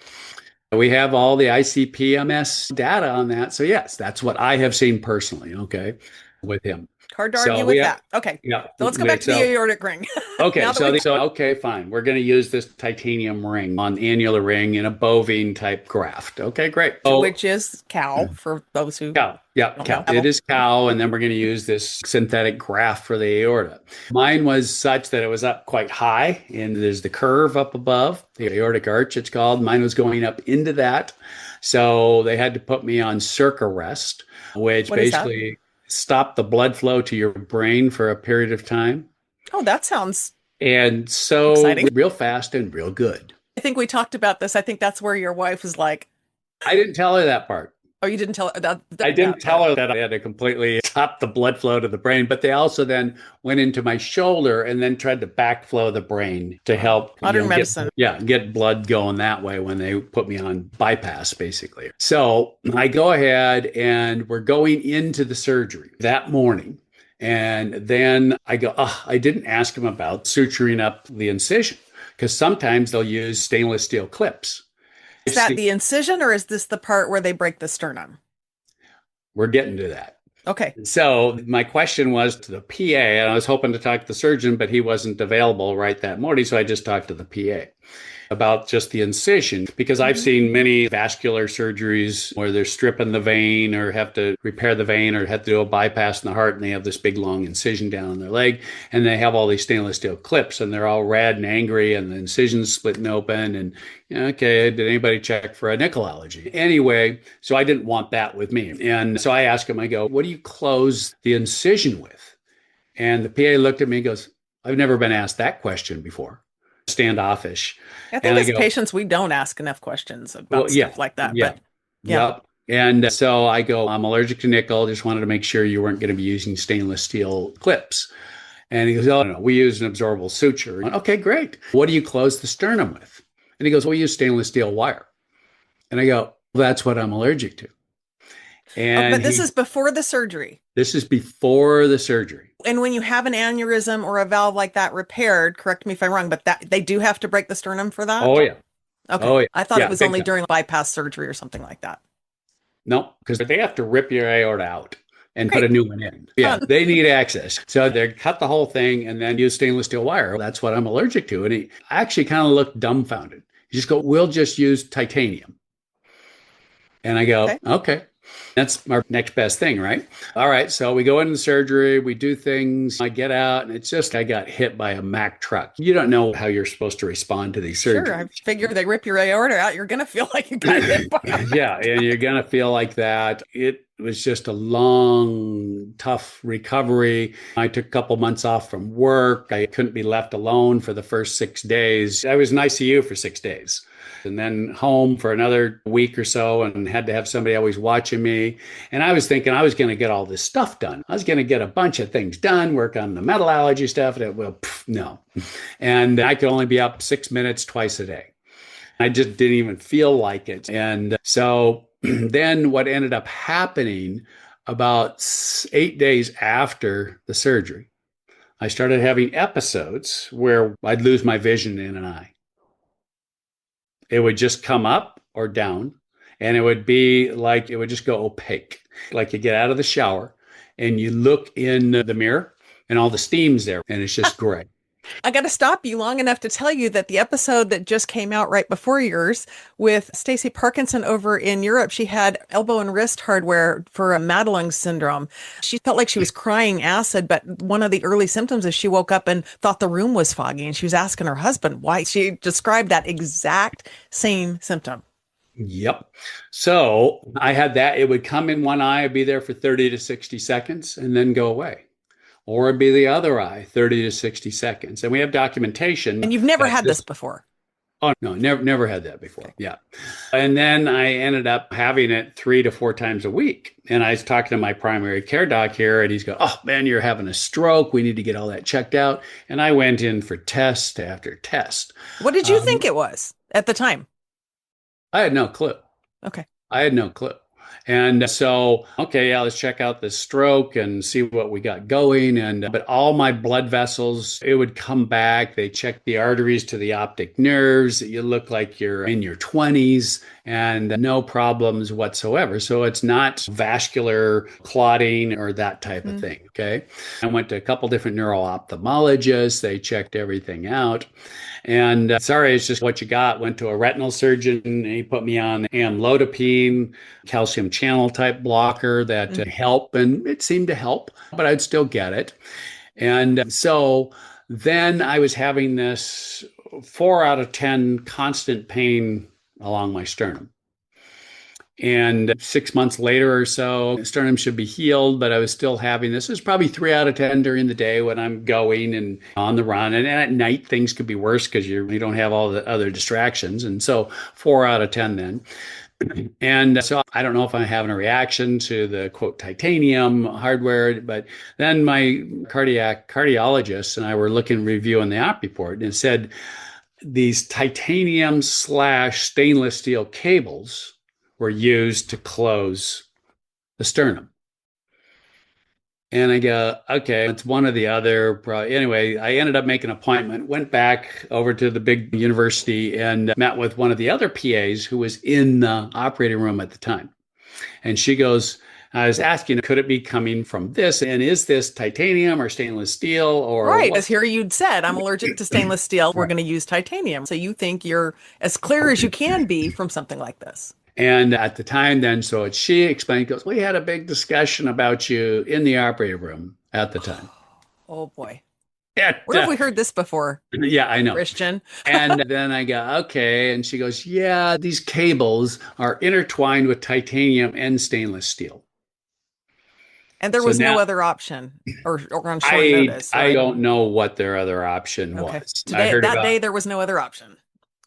Speaker 2: We have all the ICP-MS data on that. So yes, that's what I have seen personally, okay, with him.
Speaker 1: Hard to argue with that. Okay. Yeah. So let's go back to the aortic ring.
Speaker 2: Okay. Okay, fine. We're going to use this titanium ring on annular ring in a bovine type graft. Okay, great.
Speaker 1: Which is cow for those who.
Speaker 2: Cow. Yeah, cow. It is cow. And then we're going to use this synthetic graft for the aorta. Mine was such that it was up quite high and there's the curve up above, the aortic arch, it's called. Mine was going up into that. So they had to put me on circ arrest, which basically stop the blood flow to your brain for a period of time.
Speaker 1: Oh, that sounds
Speaker 2: exciting. Real fast and real good.
Speaker 1: I think we talked about this. I think that's where your wife was like.
Speaker 2: I didn't tell her that part.
Speaker 1: Oh, you didn't tell her that?
Speaker 2: I didn't tell her that I had to completely stop the blood flow to the brain, but they also then went into my shoulder and then tried to backflow the brain to help
Speaker 1: modern medicine.
Speaker 2: Get blood going that way when they put me on bypass, basically. So I go ahead and we're going into the surgery that morning. And then I go, I didn't ask him about suturing up the incision because sometimes they'll use stainless steel clips.
Speaker 1: Is that the incision or is this the part where they break the sternum?
Speaker 2: We're getting to that.
Speaker 1: Okay.
Speaker 2: So my question was to the PA, and I was hoping to talk to the surgeon, but he wasn't available right that morning. So I just talked to the PA about just the incision, because I've seen many vascular surgeries where they're stripping the vein or have to repair the vein or have to do a bypass in the heart, and they have this big long incision down in their leg, and they have all these stainless steel clips, and they're all red and angry, and the incision's splitting open, and okay, did anybody check for a nickel allergy? Anyway, so I didn't want that with me. And so I asked him, I go, what do you close the incision with? And the PA looked at me and goes, I've never been asked that question before. Standoffish.
Speaker 1: I
Speaker 2: And
Speaker 1: think
Speaker 2: I
Speaker 1: as
Speaker 2: go,
Speaker 1: patients, we don't ask enough questions
Speaker 2: well,
Speaker 1: about
Speaker 2: yeah,
Speaker 1: stuff like that.
Speaker 2: yeah,
Speaker 1: But yeah.
Speaker 2: yep. And so I go, I'm allergic to nickel. Just wanted to make sure you weren't going to be using stainless steel clips. And he goes, oh, no, we use an absorbable suture. I went, okay, great. What do you close the sternum with? And he goes, we use stainless steel wire. And I go, well, that's what I'm allergic to.
Speaker 1: Oh,
Speaker 2: And
Speaker 1: but this is before the surgery.
Speaker 2: this is before the surgery.
Speaker 1: And when you have an aneurysm or a valve like that repaired, correct me if I'm wrong, but that they do have to break the sternum for that?
Speaker 2: Oh, yeah.
Speaker 1: Okay.
Speaker 2: Oh, yeah.
Speaker 1: I thought it
Speaker 2: Yeah,
Speaker 1: was
Speaker 2: big
Speaker 1: only
Speaker 2: time.
Speaker 1: during bypass surgery or something like that.
Speaker 2: No, because they have to rip your aorta out and put a
Speaker 1: Great.
Speaker 2: new one in. Yeah,
Speaker 1: Fun.
Speaker 2: they need access. So they cut the whole thing and then use stainless steel wire. That's what I'm allergic to. And he actually kind of looked dumbfounded. He just go, we'll just use titanium. And I go,
Speaker 1: Okay.
Speaker 2: okay. That's our next best thing, right? All right. So we go into the surgery, we do things. I get out, and it's just I got hit by a Mack truck. You don't know how you're supposed to respond to these
Speaker 1: Sure. I
Speaker 2: surgeries.
Speaker 1: figure they rip your aorta out, you're going to feel like you got hit by a
Speaker 2: Yeah, and you're gonna feel like that. It was just a long, tough recovery. I took a couple months off from work. I couldn't be left alone for the first 6 days. I was in ICU for 6 days. And then home for another week or so, and had to have somebody always watching me. And I was thinking I was going to get all this stuff done. I was going to get a bunch of things done, work on the metal allergy stuff. And no. And I could only be up 6 minutes twice a day. I just didn't even feel like it. And so then what ended up happening about 8 days after the surgery, I started having episodes where I'd lose my vision in an eye. It would just come up or down, and it would be like it would just go opaque. Like you get out of the shower and you look in the mirror and all the steam's there and it's just gray.
Speaker 1: I got to stop you long enough to tell you that the episode that just came out right before yours with Stacey Parkinson over in Europe, she had elbow and wrist hardware for a Madelung syndrome. She felt like she was crying acid, but one of the early symptoms is she woke up and thought the room was foggy, and she was asking her husband why. She described that exact same symptom.
Speaker 2: Yep. So I had that. It would come in one eye, be there for 30 to 60 seconds, and then go away. Or it'd be the other eye, 30 to 60 seconds. And we have documentation.
Speaker 1: And you've never
Speaker 2: that
Speaker 1: had this before.
Speaker 2: Oh, no, never had that before. Yeah. And then I ended up having it 3 to 4 times a week. And I was talking to my primary care doc here, and he's going, oh, man, you're having a stroke. We need to get all that checked out. And I went in for test after test.
Speaker 1: What did you think it was at the time?
Speaker 2: I had no clue.
Speaker 1: Okay.
Speaker 2: I had no clue. And so, okay, yeah, let's check out the stroke and see what we got going. But all my blood vessels, it would come back. They checked the arteries to the optic nerves. You look like you're in your 20s and no problems whatsoever. So it's not vascular clotting or that type of thing. Okay. I went to a couple different neuro-ophthalmologists. They checked everything out. And sorry, it's just what you got. Went to a retinal surgeon. He put me on amlodipine, calcium channel type blocker that helped, and it seemed to help, but I'd still get it. And so then I was having this 4 out of 10 constant pain along my sternum. And 6 months later or so, sternum should be healed, but I was still having this. It was probably 3 out of 10 during the day when I'm going and on the run. And at night, things could be worse because you don't have all the other distractions. And so 4 out of 10 then. And so I don't know if I'm having a reaction to the quote titanium hardware, but then my cardiologist and I were reviewing the op report, and it said these titanium / stainless steel cables were used to close the sternum. And I go, okay, it's one or the other. Probably. Anyway, I ended up making an appointment, went back over to the big university and met with one of the other PAs who was in the operating room at the time. And she goes, I was asking, could it be coming from this? And is this titanium or stainless steel or
Speaker 1: Right.
Speaker 2: what?
Speaker 1: As here you'd said, I'm allergic to stainless steel. We're
Speaker 2: Right.
Speaker 1: going to use titanium. So you think you're as clear as you can be from something like this.
Speaker 2: And at the time, then, so she explained, goes, we had a big discussion about you in the operating room at the time.
Speaker 1: Oh boy.
Speaker 2: And,
Speaker 1: Where have we heard this before,
Speaker 2: yeah, I know.
Speaker 1: Christian?
Speaker 2: And then I go, okay. And she goes, yeah, these cables are intertwined with titanium and stainless steel.
Speaker 1: And there
Speaker 2: So
Speaker 1: was no
Speaker 2: now
Speaker 1: other option or on short notice,
Speaker 2: I
Speaker 1: right?
Speaker 2: don't know what their other option
Speaker 1: Okay.
Speaker 2: was. I
Speaker 1: Today,
Speaker 2: heard
Speaker 1: that
Speaker 2: about.
Speaker 1: day, there was no other option.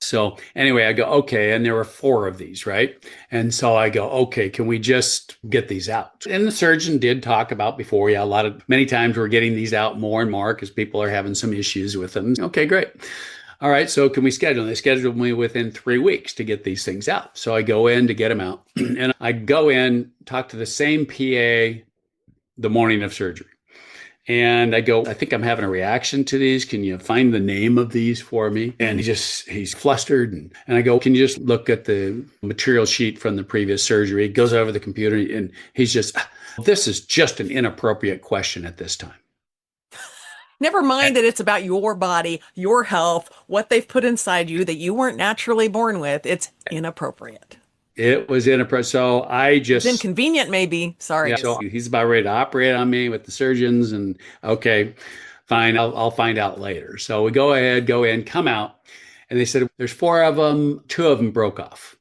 Speaker 2: So anyway, I go, okay. And there were four of these, right? And so I go, okay, can we just get these out? And the surgeon did talk about before, yeah, many times we're getting these out more and more because people are having some issues with them. Okay, great. All right, so can we schedule? They scheduled me within 3 weeks to get these things out. So I go in to get them out. And I go in, talk to the same PA the morning of surgery. And I go, I think I'm having a reaction to these. Can you find the name of these for me? And he's flustered. And I go, can you just look at the material sheet from the previous surgery? He goes over the computer and he's just, this is just an inappropriate question at this time.
Speaker 1: Never mind that it's about your body, your health, what they've put inside you that you weren't naturally born with. It's inappropriate.
Speaker 2: It was inappropriate. So I
Speaker 1: It's
Speaker 2: just,
Speaker 1: inconvenient, maybe. Sorry.
Speaker 2: yeah, so he's about ready to operate on me with the surgeons. And okay, fine, I'll find out later. So we go ahead, go in, come out. And they said, there's four of them, two of them broke off.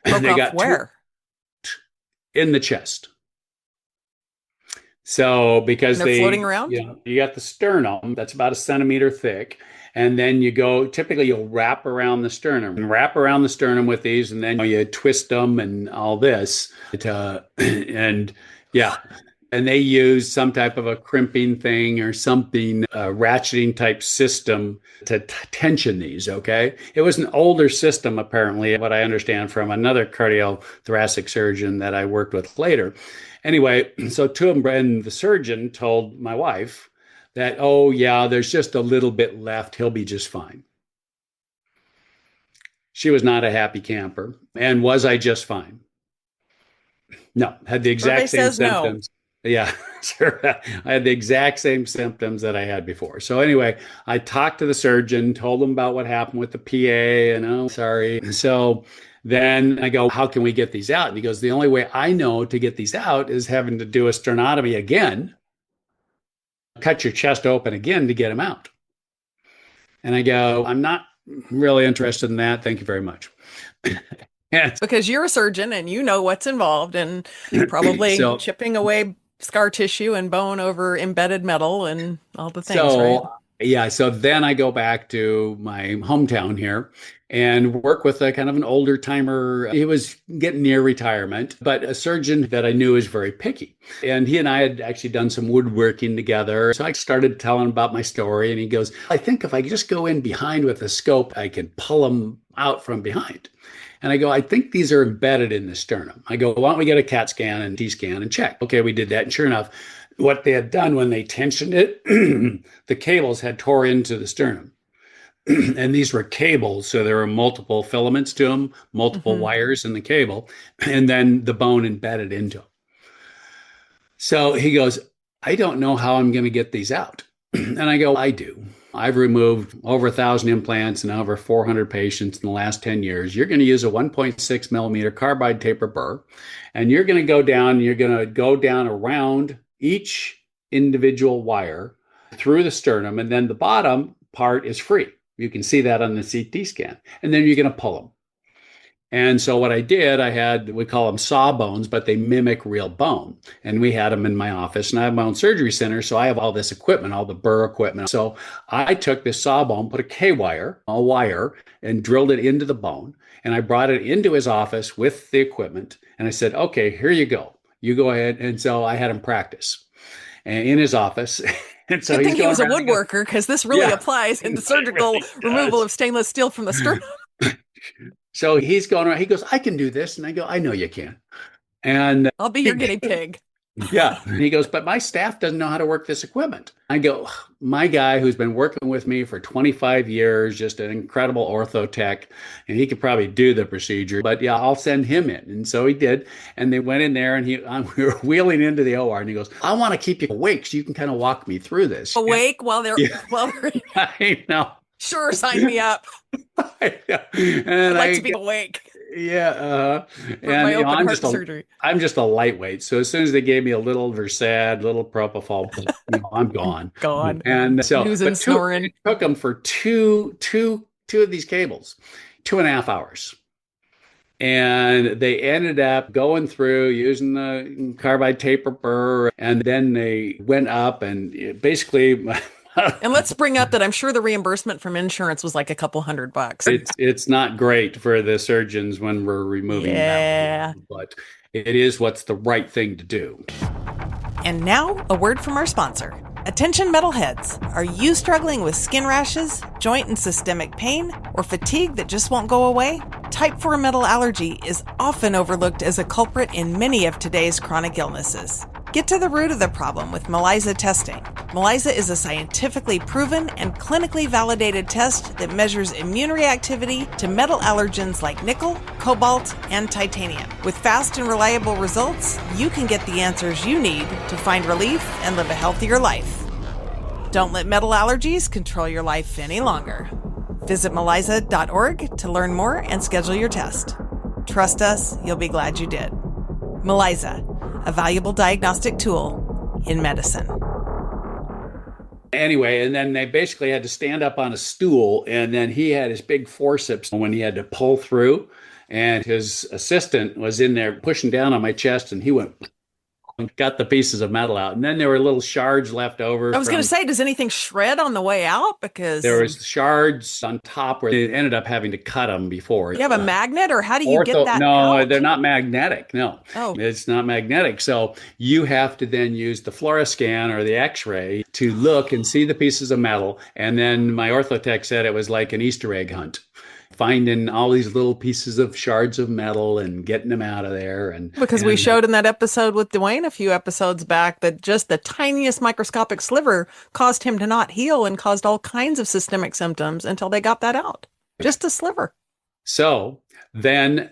Speaker 2: And
Speaker 1: Broke
Speaker 2: they
Speaker 1: off
Speaker 2: got two
Speaker 1: where?
Speaker 2: in the chest. So because
Speaker 1: And they're floating around?
Speaker 2: you got the sternum that's about a centimeter thick, and then typically you'll wrap around the sternum and wrap around the sternum with these, and then you twist them and all this, and yeah, and they use some type of a crimping thing or something, ratcheting type system to tension these. Okay, it was an older system apparently, what I understand from another cardiothoracic surgeon that I worked with later. Anyway, so two of them, and the surgeon told my wife that, oh, yeah, there's just a little bit left. He'll be just fine. She was not a happy camper. And was I just fine? No, had the
Speaker 1: Survey
Speaker 2: exact same
Speaker 1: says no.
Speaker 2: symptoms. Yeah, sure. I had the exact same symptoms that I had before. So anyway, I talked to the surgeon, told him about what happened with the PA, and oh, sorry. So then I go, how can we get these out? And he goes, the only way I know to get these out is having to do a sternotomy again, cut your chest open again to get them out. And I go, I'm not really interested in that. Thank you very much. And
Speaker 1: Because you're a surgeon and you know what's involved and probably
Speaker 2: so
Speaker 1: chipping away scar tissue and bone over embedded metal and all the things, right?
Speaker 2: So, yeah, so then I go back to my hometown here and work with a kind of an older timer. He was getting near retirement, but a surgeon that I knew is very picky. And he and I had actually done some woodworking together. So I started telling him about my story, and he goes, I think if I just go in behind with a scope, I can pull them out from behind. And I go, I think these are embedded in the sternum. I go, why don't we get a CAT scan and T scan and check? Okay, we did that. And sure enough, what they had done when they tensioned it, the cables had tore into the sternum. And these were cables. So there were multiple filaments to them, multiple
Speaker 1: Hmm.
Speaker 2: wires in the cable, and then the bone embedded into them. So he goes, I don't know how I'm going to get these out. And I go, I do. I've removed over 1,000 implants and over 400 patients in the last 10 years. You're going to use a 1.6 millimeter carbide taper burr, and you're going to go down, around each individual wire through the sternum, and then the bottom part is free. You can see that on the CT scan. And then you're going to pull them. And so what I did, we call them sawbones, but they mimic real bone. And we had them in my office, and I have my own surgery center. So I have all this equipment, all the burr equipment. So I took this sawbone, put a wire, and drilled it into the bone. And I brought it into his office with the equipment. And I said, okay, here you go. You go ahead. And so I had him practice in his office. And so
Speaker 1: Good
Speaker 2: he's
Speaker 1: thing he
Speaker 2: going
Speaker 1: was a
Speaker 2: around.
Speaker 1: woodworker because this really
Speaker 2: Yeah,
Speaker 1: applies in the
Speaker 2: it
Speaker 1: surgical
Speaker 2: really
Speaker 1: removal
Speaker 2: does.
Speaker 1: of stainless steel from the sternum.
Speaker 2: So he's going around. He goes, I can do this. And I go, I know you can. And
Speaker 1: I'll be your guinea pig.
Speaker 2: Yeah. And he goes, but my staff doesn't know how to work this equipment. I go, my guy who's been working with me for 25 years, just an incredible ortho tech, and he could probably do the procedure, but yeah, I'll send him in. And so he did. And they went in there and we were wheeling into the OR and he goes, I want to keep you awake so you can kind of walk me through this.
Speaker 1: Awake while they're,
Speaker 2: Yeah. I know.
Speaker 1: Sure, sign me up.
Speaker 2: And
Speaker 1: I'd like to be awake
Speaker 2: yeah,
Speaker 1: for
Speaker 2: and
Speaker 1: my open
Speaker 2: I'm
Speaker 1: heart
Speaker 2: just
Speaker 1: surgery.
Speaker 2: I'm just a lightweight. So as soon as they gave me a little Versed, little propofol, I'm gone.
Speaker 1: Gone.
Speaker 2: And so,
Speaker 1: Snoozing, snoring.
Speaker 2: it took them for two of these cables, 2.5 hours. And they ended up going through using the carbide taper burr, and then they went up and basically.
Speaker 1: And let's bring up that I'm sure the reimbursement from insurance was like a couple $100.
Speaker 2: It's not great for the surgeons when we're removing metal, but it is what's the right thing to do.
Speaker 1: And now, a word from our sponsor. Attention metalheads. Are you struggling with skin rashes, joint and systemic pain, or fatigue that just won't go away? Type 4 metal allergy is often overlooked as a culprit in many of today's chronic illnesses. Get to the root of the problem with MALISA testing. MALISA is a scientifically proven and clinically validated test that measures immune reactivity to metal allergens like nickel, cobalt, and titanium. With fast and reliable results, you can get the answers you need to find relief and live a healthier life. Don't let metal allergies control your life any longer. Visit malisa.org to learn more and schedule your test. Trust us, you'll be glad you did. MALISA, a valuable diagnostic tool in medicine.
Speaker 2: Anyway, and then they basically had to stand up on a stool, and then he had his big forceps when he had to pull through, and his assistant was in there pushing down on my chest, and he went and got the pieces of metal out. And then there were little shards left over.
Speaker 1: I was going to say, does anything shred on the way out? Because
Speaker 2: there was shards on top where they ended up having to cut them before.
Speaker 1: You have a magnet, or how do you get that
Speaker 2: No,
Speaker 1: out?
Speaker 2: they're not magnetic. No, it's not magnetic. So you have to then use the fluoroscan or the X-ray to look and see the pieces of metal. And then my orthotech said it was like an Easter egg hunt, finding all these little pieces of shards of metal and getting them out of there. And
Speaker 1: because we showed in that episode with Dwayne a few episodes back that just the tiniest microscopic sliver caused him to not heal and caused all kinds of systemic symptoms until they got that out. Just a sliver.
Speaker 2: So then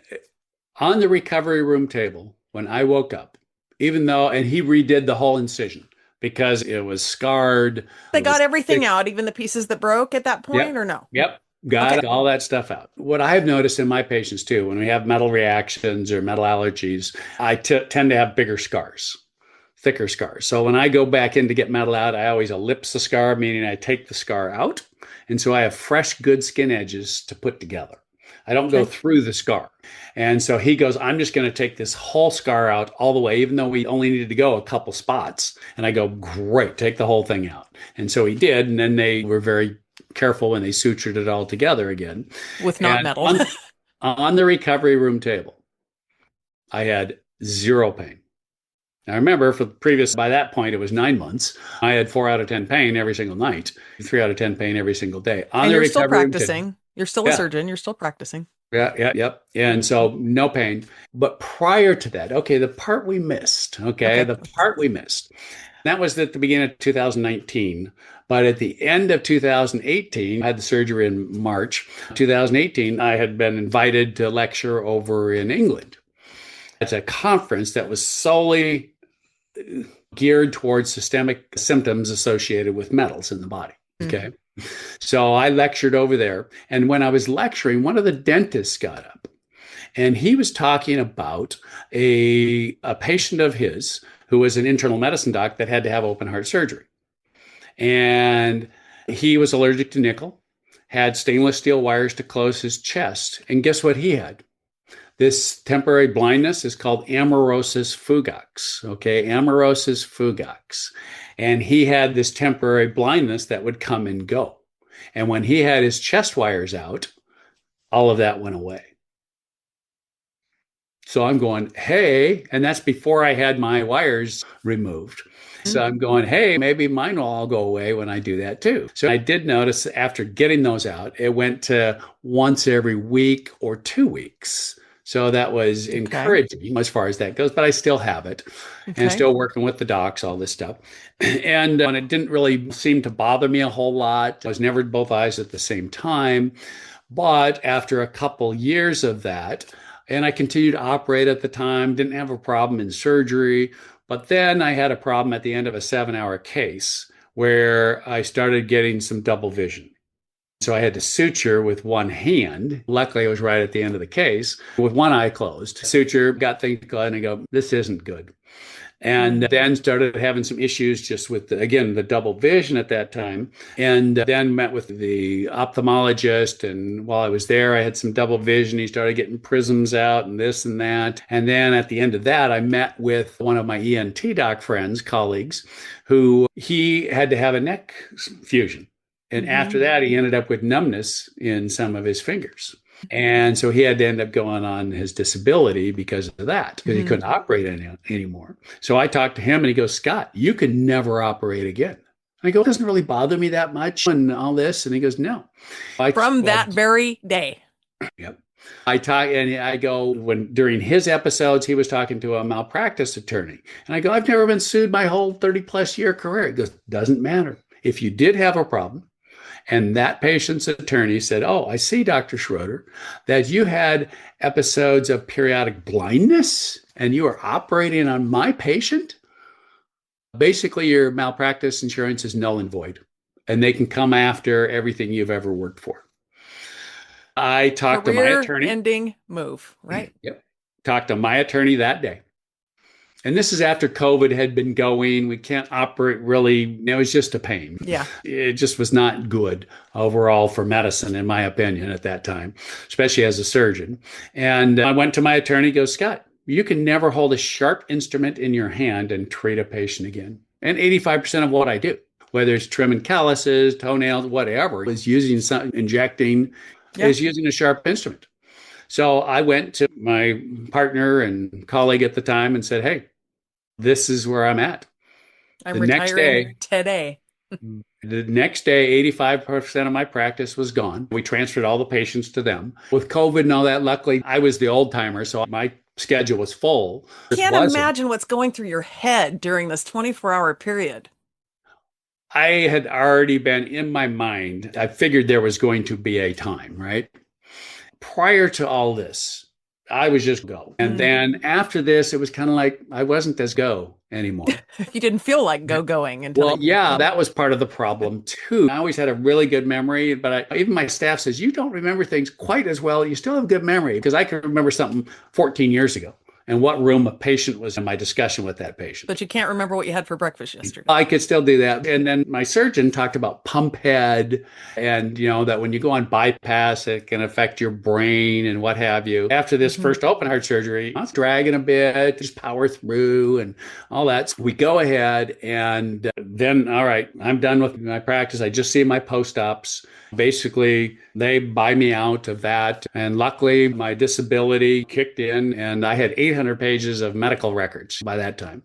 Speaker 2: on the recovery room table, when I woke up, even though, and he redid the whole incision because it was scarred.
Speaker 1: They got everything out, even the pieces that broke at that point, or no?
Speaker 2: Yep. Got all that stuff out. What I've noticed in my patients too, when we have metal reactions or metal allergies, I tend to have bigger scars, thicker scars. So when I go back in to get metal out, I always ellipse the scar, meaning I take the scar out. And so I have fresh, good skin edges to put together. I don't go through the scar. And so he goes, I'm just going to take this whole scar out all the way, even though we only needed to go a couple spots. And I go, great, take the whole thing out. And so he did. And then they were very careful when they sutured it all together again.
Speaker 1: With not metal.
Speaker 2: on the recovery room table, I had zero pain. Now remember, by that point, it was 9 months. I had 4 out of 10 pain every single night, 3 out of 10 pain every single day.
Speaker 1: And you're still practicing. You're still a surgeon. You're still practicing.
Speaker 2: Yep. And so no pain. But prior to that, the part we missed, that was at the beginning of 2019. But at the end of 2018, I had the surgery in March 2018. I had been invited to lecture over in England. It's a conference that was solely geared towards systemic symptoms associated with metals in the body. Okay. So I lectured over there. And when I was lecturing, one of the dentists got up and he was talking about a patient of his who was an internal medicine doc that had to have open heart surgery. And he was allergic to nickel, had stainless steel wires to close his chest. And guess what he had? This temporary blindness is called amaurosis fugax, amaurosis fugax. And he had this temporary blindness that would come and go. And when he had his chest wires out, all of that went away. So I'm going, hey, and that's before I had my wires removed. So I'm going, hey, maybe mine will all go away when I do that too. So I did notice after getting those out, it went to once every week or 2 weeks. So that was
Speaker 1: Okay.
Speaker 2: encouraging as far as that goes, but I still have it and
Speaker 1: Okay.
Speaker 2: still working with the docs, all this stuff. And when it didn't really seem to bother me a whole lot, I was never both eyes at the same time. But after a couple years of that, and I continued to operate at the time, didn't have a problem in surgery. But then I had a problem at the end of a 7-hour case where I started getting some double vision. So I had to suture with one hand. Luckily, I was right at the end of the case with one eye closed. Suture, got things going and go, this isn't good. And then started having some issues just with, again, the double vision at that time. And then met with the ophthalmologist. And while I was there, I had some double vision. He started getting prisms out and this and that. And then at the end of that, I met with one of my ENT doc friends, colleagues, who he had to have a neck fusion. And after that, he ended up with numbness in some of his fingers. And so he had to end up going on his disability because of that, because he couldn't operate anymore. So I talked to him and he goes, Scott, you can never operate again. I go, it doesn't really bother me that much and all this. And he goes, no.
Speaker 1: From that very day.
Speaker 2: Yep. I talk and I go, when during his episodes, he was talking to a malpractice attorney. And I go, I've never been sued my whole 30 plus year career. He goes, doesn't matter. If you did have a problem, and that patient's attorney said, oh, I see, Dr. Schroeder, that you had episodes of periodic blindness and you are operating on my patient. Basically, your malpractice insurance is null and void, and they can come after everything you've ever worked for. I talked to my attorney.
Speaker 1: Career-ending move, right?
Speaker 2: Yep. Talked to my attorney that day. And this is after COVID had been going. We can't operate really. It was just a pain.
Speaker 1: Yeah.
Speaker 2: It just was not good overall for medicine, in my opinion, at that time, especially as a surgeon. And I went to my attorney, goes, Scott, you can never hold a sharp instrument in your hand and treat a patient again. And 85% of what I do, whether it's trimming calluses, toenails, whatever, is injecting, is using a sharp instrument. So I went to my partner and colleague at the time and said, hey, this is where I'm at.
Speaker 1: I'm retiring today.
Speaker 2: The next day, 85% of my practice was gone. We transferred all the patients to them. With COVID and all that, luckily, I was the old timer, so my schedule was full.
Speaker 1: Can't imagine what's going through your head during this 24-hour period.
Speaker 2: I had already been in my mind. I figured there was going to be a time, right? Prior to all this, I was just go. And then after this, it was kind of like I wasn't as go anymore.
Speaker 1: You didn't feel like going until.
Speaker 2: Well, yeah, that was part of the problem too. I always had a really good memory, but even my staff says, you don't remember things quite as well. You still have good memory, because I can remember something 14 years ago and what room a patient was in my discussion with that patient.
Speaker 1: But you can't remember what you had for breakfast yesterday.
Speaker 2: I could still do that. And then my surgeon talked about pump head and, that when you go on bypass, it can affect your brain and what have you. After this first open heart surgery, I was dragging a bit, just power through and all that. So we go ahead and then, all right, I'm done with my practice. I just see my post-ops. Basically, they buy me out of that. And luckily, my disability kicked in and I had 800 pages of medical records by that time,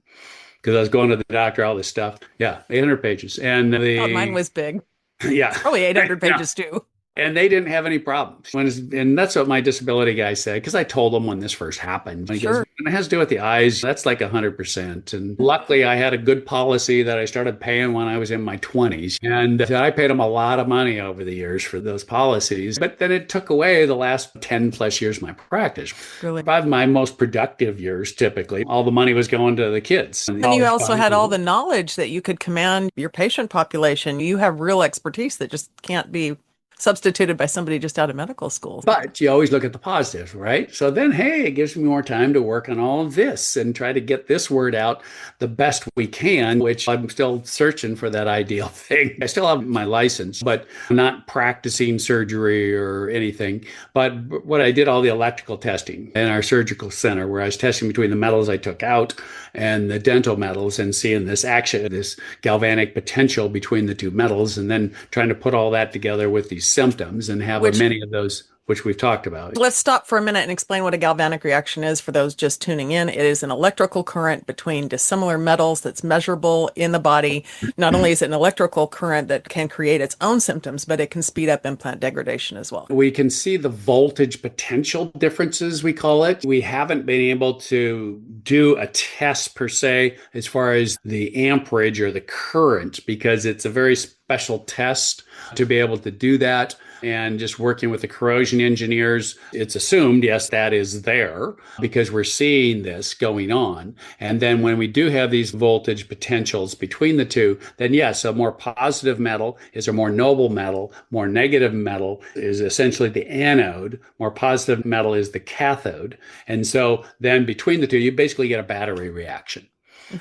Speaker 2: because I was going to the doctor, all this stuff. Yeah, 800 pages. And
Speaker 1: mine was big.
Speaker 2: Yeah.
Speaker 1: Probably 800 pages too.
Speaker 2: And they didn't have any problems. And that's what my disability guy said, because I told him when this first happened. He goes, when it has to do with the eyes, that's like 100%. And luckily, I had a good policy that I started paying when I was in my 20s. And I paid him a lot of money over the years for those policies. But then it took away the last 10 plus years of my practice.
Speaker 1: Really?
Speaker 2: 5 of my most productive years, typically. All the money was going to the kids.
Speaker 1: And you also had all the knowledge that you could command your patient population. You have real expertise that just can't be substituted by somebody just out of medical school.
Speaker 2: But you always look at the positive, right? So then, hey, it gives me more time to work on all of this and try to get this word out the best we can, which I'm still searching for that ideal thing. I still have my license, but I'm not practicing surgery or anything. But what I did, all the electrical testing in our surgical center, where I was testing between the metals I took out and the dental metals and seeing this action, this galvanic potential between the two metals, and then trying to put all that together with these symptoms and have many of those which we've talked about.
Speaker 1: Let's stop for a minute and explain what a galvanic reaction is for those just tuning in. It is an electrical current between dissimilar metals that's measurable in the body. Not only is it an electrical current that can create its own symptoms, but it can speed up implant degradation as well.
Speaker 2: We can see the voltage potential differences, we call it. We haven't been able to do a test per se as far as the amperage or the current, because it's a very special test to be able to do that. And just working with the corrosion engineers, it's assumed, yes, that is there because we're seeing this going on. And then when we do have these voltage potentials between the two, then yes, a more positive metal is a more noble metal. More negative metal is essentially the anode. More positive metal is the cathode. And so then between the two, you basically get a battery reaction.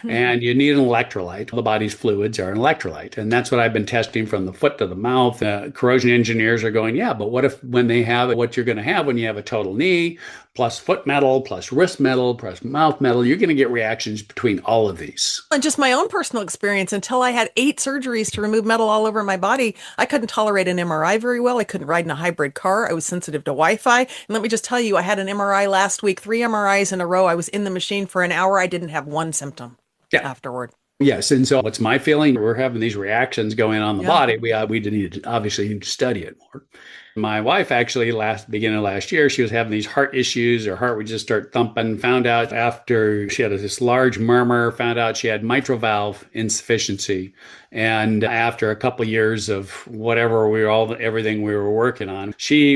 Speaker 2: And you need an electrolyte. The body's fluids are an electrolyte. And that's what I've been testing from the foot to the mouth. Corrosion engineers are going, yeah, but what if when they have what you're going to have when you have a total knee, plus foot metal, plus wrist metal, plus mouth metal, you're going to get reactions between all of these.
Speaker 1: And just my own personal experience, until I had 8 surgeries to remove metal all over my body, I couldn't tolerate an MRI very well. I couldn't ride in a hybrid car. I was sensitive to Wi-Fi. And let me just tell you, I had an MRI last week, 3 MRIs in a row. I was in the machine for an hour. I didn't have one symptom afterward.
Speaker 2: Yes. And so what's my feeling? We're having these reactions going on in the body. We obviously need to study it more. My wife actually beginning of last year, she was having these heart issues. Her heart would just start thumping. Found out after she had this large murmur, found out she had mitral valve insufficiency. And after a couple of years of everything we were working on, she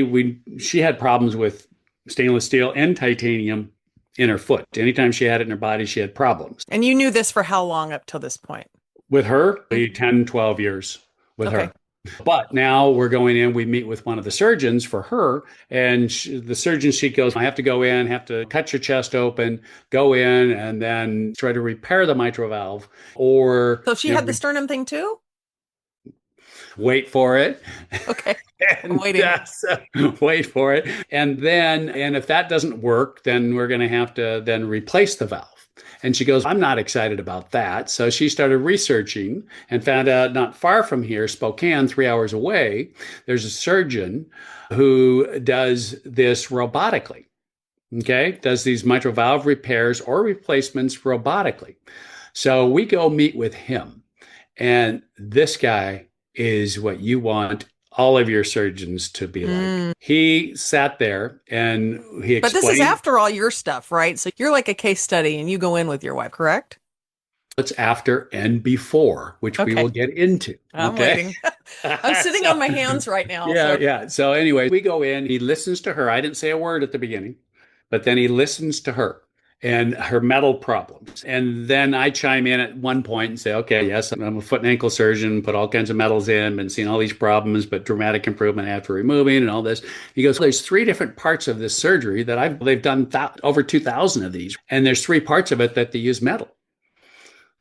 Speaker 2: had problems with stainless steel and titanium in her foot. Anytime she had it in her body, she had problems.
Speaker 1: And you knew this for how long up till this point?
Speaker 2: With her, 10, 12 years with her. But now we're going in, we meet with one of the surgeons for her, and the surgeon, she goes, I have to go in, have to cut your chest open, go in, and then try to repair the mitral valve. Or
Speaker 1: so she had the sternum thing too?
Speaker 2: Wait for it.
Speaker 1: Okay. I'm waiting.
Speaker 2: Wait for it. And if that doesn't work, then we're going to have to then replace the valve. And she goes, I'm not excited about that. So she started researching and found out not far from here, Spokane, 3 hours away, there's a surgeon who does this robotically. Okay. Does these mitral valve repairs or replacements robotically. So we go meet with him. And this guy is what you want all of your surgeons to be like. He sat there and he explained.
Speaker 1: But this is after all your stuff, right? So you're like a case study and you go in with your wife, correct?
Speaker 2: It's after and before, which we will get into.
Speaker 1: I'm waiting. I'm sitting on my hands right now.
Speaker 2: Yeah. So anyway, we go in, he listens to her. I didn't say a word at the beginning, but then he listens to her and her metal problems. And then I chime in at one point and say, okay, yes, I'm a foot and ankle surgeon, put all kinds of metals in, been seeing all these problems, but dramatic improvement after removing and all this. He goes, there's 3 different parts of this surgery that they've done over 2,000 of these. And there's 3 parts of it that they use metal.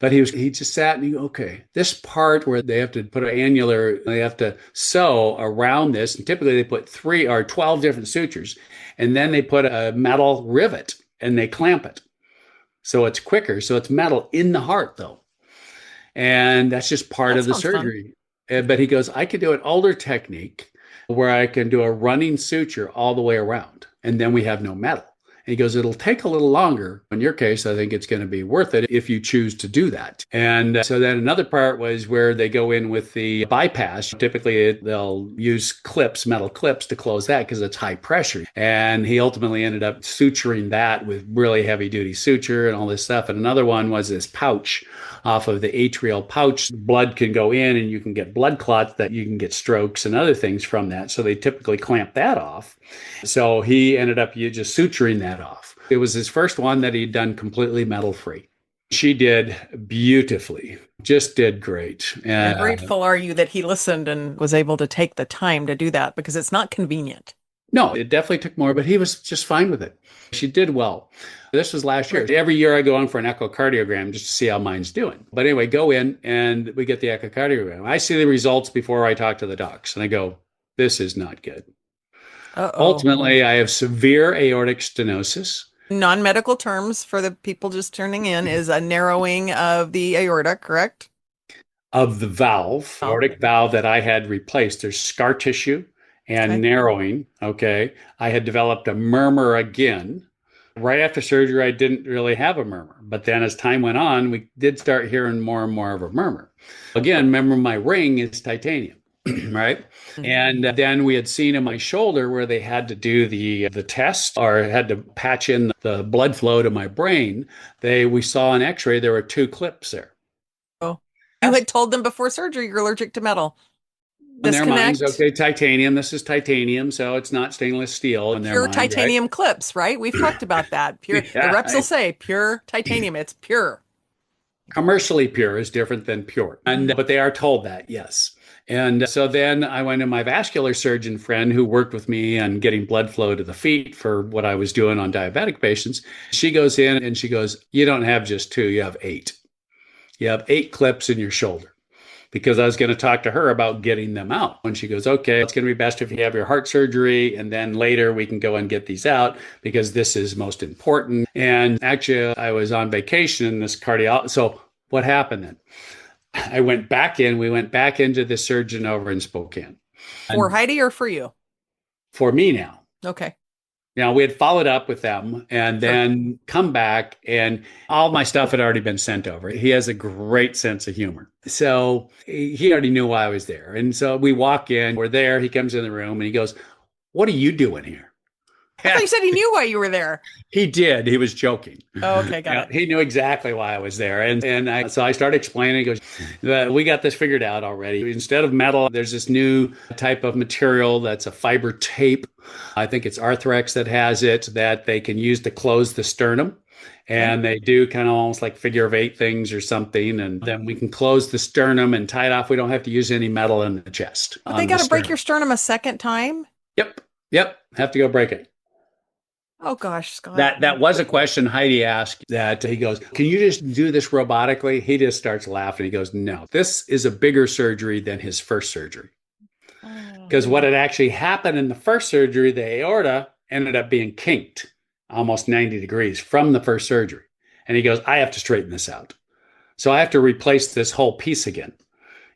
Speaker 2: But he just sat and he goes, okay, this part where they have to put they have to sew around this. And typically they put 3 or 12 different sutures. And then they put a metal rivet and they clamp it. So it's quicker. So it's metal in the heart though. And that's just part of the surgery. But he goes, I could do an older technique where I can do a running suture all the way around. And then we have no metal. And he goes, it'll take a little longer. In your case, I think it's going to be worth it if you choose to do that. And so then another part was where they go in with the bypass. Typically, they'll use clips, metal clips to close that because it's high pressure. And he ultimately ended up suturing that with really heavy duty suture and all this stuff. And another one was this pouch off of the atrial pouch. Blood can go in and you can get blood clots that you can get strokes and other things from that. So they typically clamp that off. So he ended up just suturing that off. It was his first one that he'd done completely metal free. She did beautifully, just did great.
Speaker 1: And grateful are you that he listened and was able to take the time to do that because it's not convenient.
Speaker 2: No, it definitely took more, but he was just fine with it. She did well. This was last year. Every year I go in for an echocardiogram just to see how mine's doing. But anyway, go in and we get the echocardiogram. I see the results before I talk to the docs and I go, this is not good. Ultimately, I have severe aortic stenosis.
Speaker 1: Non-medical terms for the people just tuning in is a narrowing of the aorta, correct?
Speaker 2: Of the valve, aortic valve that I had replaced. There's scar tissue and
Speaker 1: Okay.
Speaker 2: narrowing. Okay. I had developed a murmur again. Right after surgery, I didn't really have a murmur. But then as time went on, we did start hearing more and more of a murmur. Again, remember my ring is titanium, right?
Speaker 1: Mhm.
Speaker 2: And then we had seen in my shoulder where they had to do the test or had to patch in the blood flow to my brain. We saw an X-ray, there were two clips there.
Speaker 1: Oh, you had told them before surgery you're allergic to metal.
Speaker 2: In their minds,
Speaker 1: Disconnect.
Speaker 2: okay, titanium, this is titanium, so it's not stainless steel in their
Speaker 1: Pure
Speaker 2: mind, right?
Speaker 1: titanium clips, right? We've talked about that. Pure, the reps will
Speaker 2: Yeah.
Speaker 1: say pure titanium. It's pure.
Speaker 2: Commercially pure is different than pure. And but they are told that, yes. And so then I went to my vascular surgeon friend who worked with me on getting blood flow to the feet for what I was doing on diabetic patients. She goes in and she goes, "You don't have just two, you have eight. You have eight clips in your shoulder." Because I was going to talk to her about getting them out. And she goes, "Okay, it's going to be best if you have your heart surgery, and then later we can go and get these out because this is most important." And actually, I was on vacation in this cardiologist. So what happened then? We went back into the surgeon over in Spokane.
Speaker 1: For
Speaker 2: And
Speaker 1: Heidi or for you?
Speaker 2: for me now,
Speaker 1: Okay.
Speaker 2: now, we had followed up with them and
Speaker 1: Sure.
Speaker 2: then come back, and all my stuff had already been sent over. He has a great sense of humor. So he already knew why I was there. And so we walk in, we're there. He comes in the room and he goes, "What are you doing here?"
Speaker 1: I thought you said he knew why you were there.
Speaker 2: He did. He was joking.
Speaker 1: Oh, okay, got
Speaker 2: Yeah,
Speaker 1: it.
Speaker 2: he knew exactly why I was there. So I started explaining. He goes, "We got this figured out already. Instead of metal, there's this new type of material that's a fiber tape. I think it's Arthrex that has it that they can use to close the sternum.
Speaker 1: Okay.
Speaker 2: And they do kind of almost like figure of eight things or something. And then we can close the sternum and tie it off. We don't have to use any metal in the chest
Speaker 1: But they
Speaker 2: on the
Speaker 1: got to break
Speaker 2: sternum."
Speaker 1: your sternum a second time?
Speaker 2: Yep. Yep. Have to go break it.
Speaker 1: Oh gosh, Scott.
Speaker 2: That was a question Heidi asked that he goes, "Can you just do this robotically?" He just starts laughing. He goes, "No, this is a bigger surgery than his first surgery."
Speaker 1: Oh.
Speaker 2: Because what had actually happened in the first surgery, the aorta ended up being kinked almost 90 degrees from the first surgery. And he goes, "I have to straighten this out. So I have to replace this whole piece again."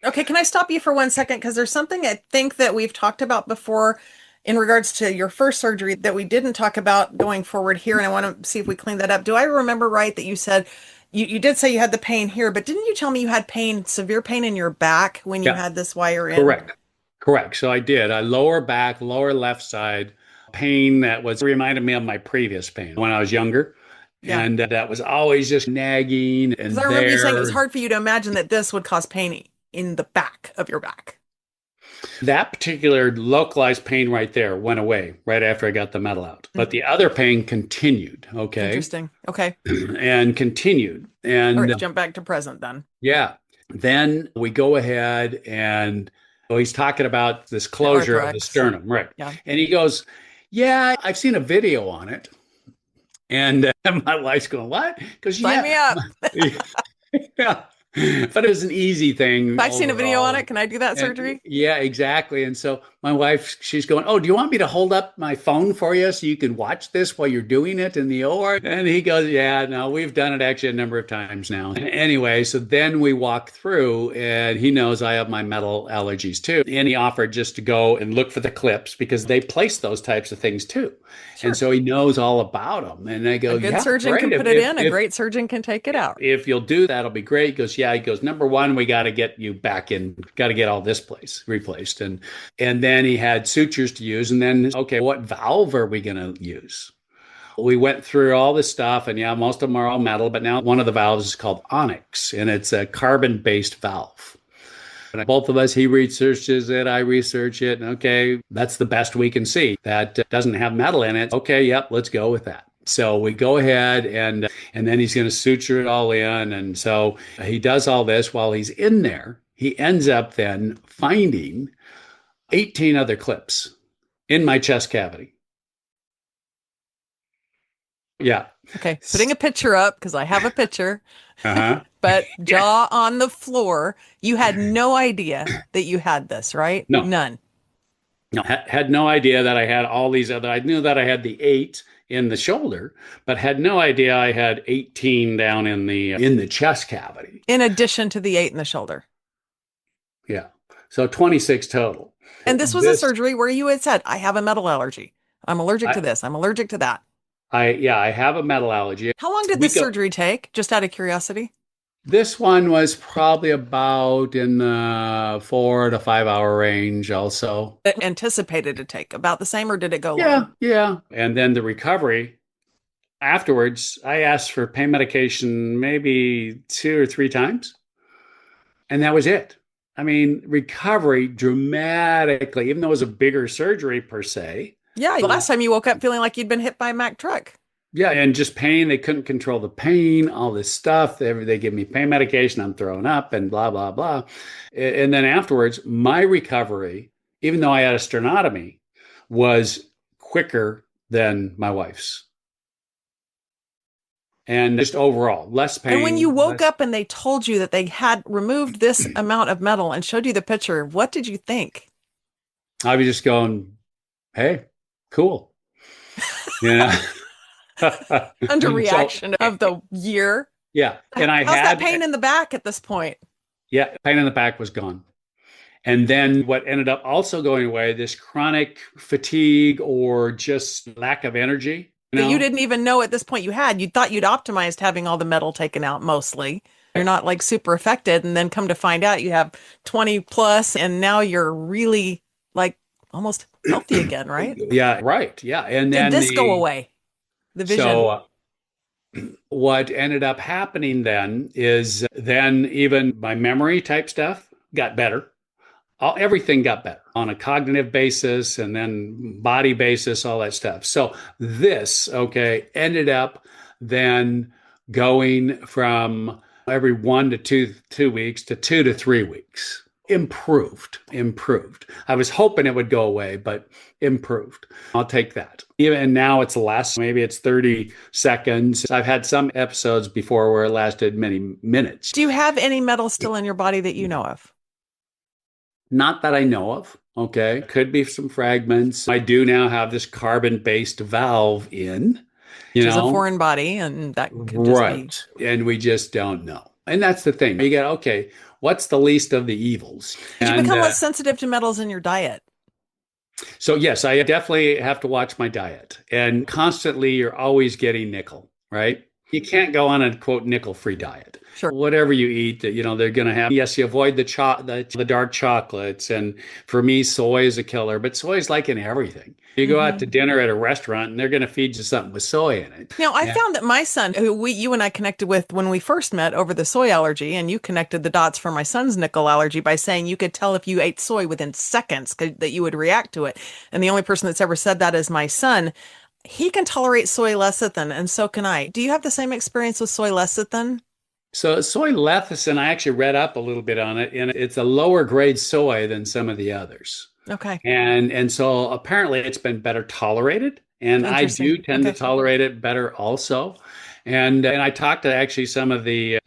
Speaker 1: Okay, can I stop you for 1 second? Because there's something I think that we've talked about before in regards to your first surgery that we didn't talk about going forward here, and I want to see if we clean that up. Do I remember right that you said you did say you had the pain here, but didn't you tell me you had pain, severe pain in your back when you
Speaker 2: Yeah,
Speaker 1: had this wire in?
Speaker 2: correct. Correct. So I did. I lower back, lower left side pain that was reminded me of my previous pain when I was younger.
Speaker 1: Yeah.
Speaker 2: And that was always just nagging
Speaker 1: Because
Speaker 2: and
Speaker 1: I remember you saying it was
Speaker 2: there.
Speaker 1: hard for you to imagine that this would cause pain in the back of your back.
Speaker 2: That particular localized pain right there went away right after I got the metal out.
Speaker 1: Mm,
Speaker 2: But the other pain continued, okay,
Speaker 1: interesting. Okay.
Speaker 2: and continued.
Speaker 1: All
Speaker 2: And
Speaker 1: right, jump back to present then.
Speaker 2: yeah, then we go ahead and he's talking about this
Speaker 1: The
Speaker 2: closure of the
Speaker 1: Arthrex.
Speaker 2: sternum, right?
Speaker 1: Yeah.
Speaker 2: And he goes, "Yeah, I've seen a video on it." And my wife's going, "What?" Because
Speaker 1: Sign me up.
Speaker 2: yeah, but it was an easy thing
Speaker 1: If I've seen a video on
Speaker 2: overall.
Speaker 1: it, can I do that
Speaker 2: And
Speaker 1: surgery?
Speaker 2: yeah, exactly. And so my wife, she's going, "Oh, do you want me to hold up my phone for you so you can watch this while you're doing it in the OR?" And he goes, "Yeah, no, we've done it actually a number of times now." Anyway, so then we walk through, and he knows I have my metal allergies too. And he offered just to go and look for the clips because they place those types of things too. And
Speaker 1: Sure.
Speaker 2: so he knows all about them. And I go,
Speaker 1: A good
Speaker 2: "Yeah,
Speaker 1: surgeon
Speaker 2: great.
Speaker 1: can put it in, a great surgeon can take it out.
Speaker 2: If you'll do that, it'll be great." He goes, "Yeah." He goes, "Number one, we got to get you back in, got to get all this place replaced." And then he had sutures to use. And then, okay, what valve are we going to use? We went through all this stuff, and yeah, most of them are all metal, but now one of the valves is called onyx, and it's a carbon-based valve. And both of us, he researches it, I research it, and okay, that's the best we can see. That doesn't have metal in it. Okay, yep, let's go with that. So we go ahead and then he's going to suture it all in. And so he does all this while he's in there. He ends up then finding 18 other clips in my chest cavity. Yeah.
Speaker 1: Okay, putting a picture up because I have a picture,
Speaker 2: Uh-huh.
Speaker 1: but
Speaker 2: Yeah.
Speaker 1: jaw on the floor. You had no idea that you had this, right?
Speaker 2: No,
Speaker 1: None.
Speaker 2: no, had no idea that I had all these other. I knew that I had the eight in the shoulder, but had no idea I had 18 down in the chest cavity.
Speaker 1: In addition to the 8 in the shoulder.
Speaker 2: Yeah. So 26 total.
Speaker 1: And this was a
Speaker 2: This,
Speaker 1: surgery where you had said, I have a metal allergy. I'm allergic to
Speaker 2: I,
Speaker 1: this. I'm allergic to that.
Speaker 2: yeah, I have a metal allergy.
Speaker 1: How long did
Speaker 2: We
Speaker 1: this
Speaker 2: go,
Speaker 1: surgery take? Just out of curiosity.
Speaker 2: this one was probably about in the 4 to 5 hour range also.
Speaker 1: It anticipated to take about the same, or did it go
Speaker 2: Yeah,
Speaker 1: long?
Speaker 2: yeah. And then the recovery afterwards, I asked for pain medication maybe 2 or 3 times, and that was it. I mean, recovery dramatically, even though it was a bigger surgery per se.
Speaker 1: Yeah, last time you woke up feeling like you'd been hit by a Mack truck.
Speaker 2: Yeah, and just pain. They couldn't control the pain, all this stuff. They give me pain medication. I'm throwing up and blah, blah, blah. And then afterwards, my recovery, even though I had a sternotomy, was quicker than my wife's. And just overall, less
Speaker 1: And when you
Speaker 2: pain,
Speaker 1: woke
Speaker 2: less.
Speaker 1: up and they told you that they had removed this amount of metal and showed you the picture, what did you think?
Speaker 2: I was just going, hey, cool. You know? So,
Speaker 1: Underreaction of the year.
Speaker 2: yeah. And I
Speaker 1: How's that
Speaker 2: had,
Speaker 1: pain in the back at this point?
Speaker 2: yeah, pain in the back was gone. And then what ended up also going away, this chronic fatigue or just lack of energy,
Speaker 1: That you didn't even know at this point you had. You thought you'd optimized having all the metal taken out mostly. You're not like super affected. And then come to find out you have 20 plus, and now you're really like almost healthy again, right?
Speaker 2: Yeah, right. Yeah. And
Speaker 1: Did
Speaker 2: then
Speaker 1: this go away? The vision.
Speaker 2: so what ended up happening then is then even my memory type stuff got better. Everything got better on a cognitive basis and then body basis, all that stuff. So this, okay, ended up then going from every 1 to 2 weeks to 2 to 3 weeks. Improved. I was hoping it would go away, but improved. I'll take that. Even now it's less, maybe it's 30 seconds. I've had some episodes before where it lasted many minutes.
Speaker 1: Do you have any metal still in your body that you know of?
Speaker 2: Not that I know of. Okay. Could be some fragments. I do now have this carbon based valve in, you
Speaker 1: Which is a
Speaker 2: know,
Speaker 1: foreign body, and that could just be.
Speaker 2: right. And we just don't know. And that's the thing. You get, okay, what's the least of the evils?
Speaker 1: Did you
Speaker 2: And
Speaker 1: become less sensitive to metals in your diet?
Speaker 2: so, yes, I definitely have to watch my diet. And constantly, you're always getting nickel, right? You can't go on a quote nickel free diet.
Speaker 1: Sure.
Speaker 2: Whatever you eat, you know, they're going to have, yes, you avoid the dark chocolates. And for me, soy is a killer, but soy is like in everything. You go out to dinner at a restaurant and they're going to feed you something with soy in it.
Speaker 1: Now, I
Speaker 2: Yeah.
Speaker 1: found that my son, who you and I connected with when we first met over the soy allergy, and you connected the dots for my son's nickel allergy by saying you could tell if you ate soy within seconds that you would react to it. And the only person that's ever said that is my son. He can tolerate soy lecithin, and so can I. Do you have the same experience with soy lecithin?
Speaker 2: So soy lecithin, I actually read up a little bit on it, and it's a lower grade soy than some of the others.
Speaker 1: Okay.
Speaker 2: And so apparently it's been better tolerated, and I
Speaker 1: Interesting.
Speaker 2: do tend to
Speaker 1: Okay.
Speaker 2: tolerate it better also. And I talked to actually some of the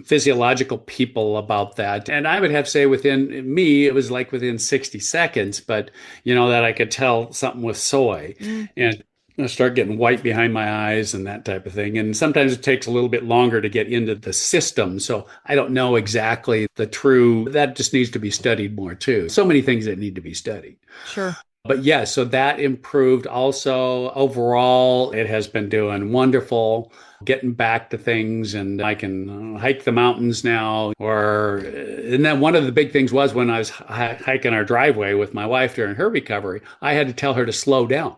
Speaker 2: physiological people about that, and I would have to say within me it was like within 60 seconds, but you know that I could tell something with soy,
Speaker 1: Mm.
Speaker 2: and I start getting white behind my eyes and that type of thing. And sometimes it takes a little bit longer to get into the system. So I don't know exactly the true, that just needs to be studied more too. So many things that need to be studied.
Speaker 1: Sure.
Speaker 2: But yeah, so that improved also. Overall, it has been doing wonderful, getting back to things, and I can hike the mountains now. And then one of the big things was when I was hiking our driveway with my wife during her recovery, I had to tell her to slow down.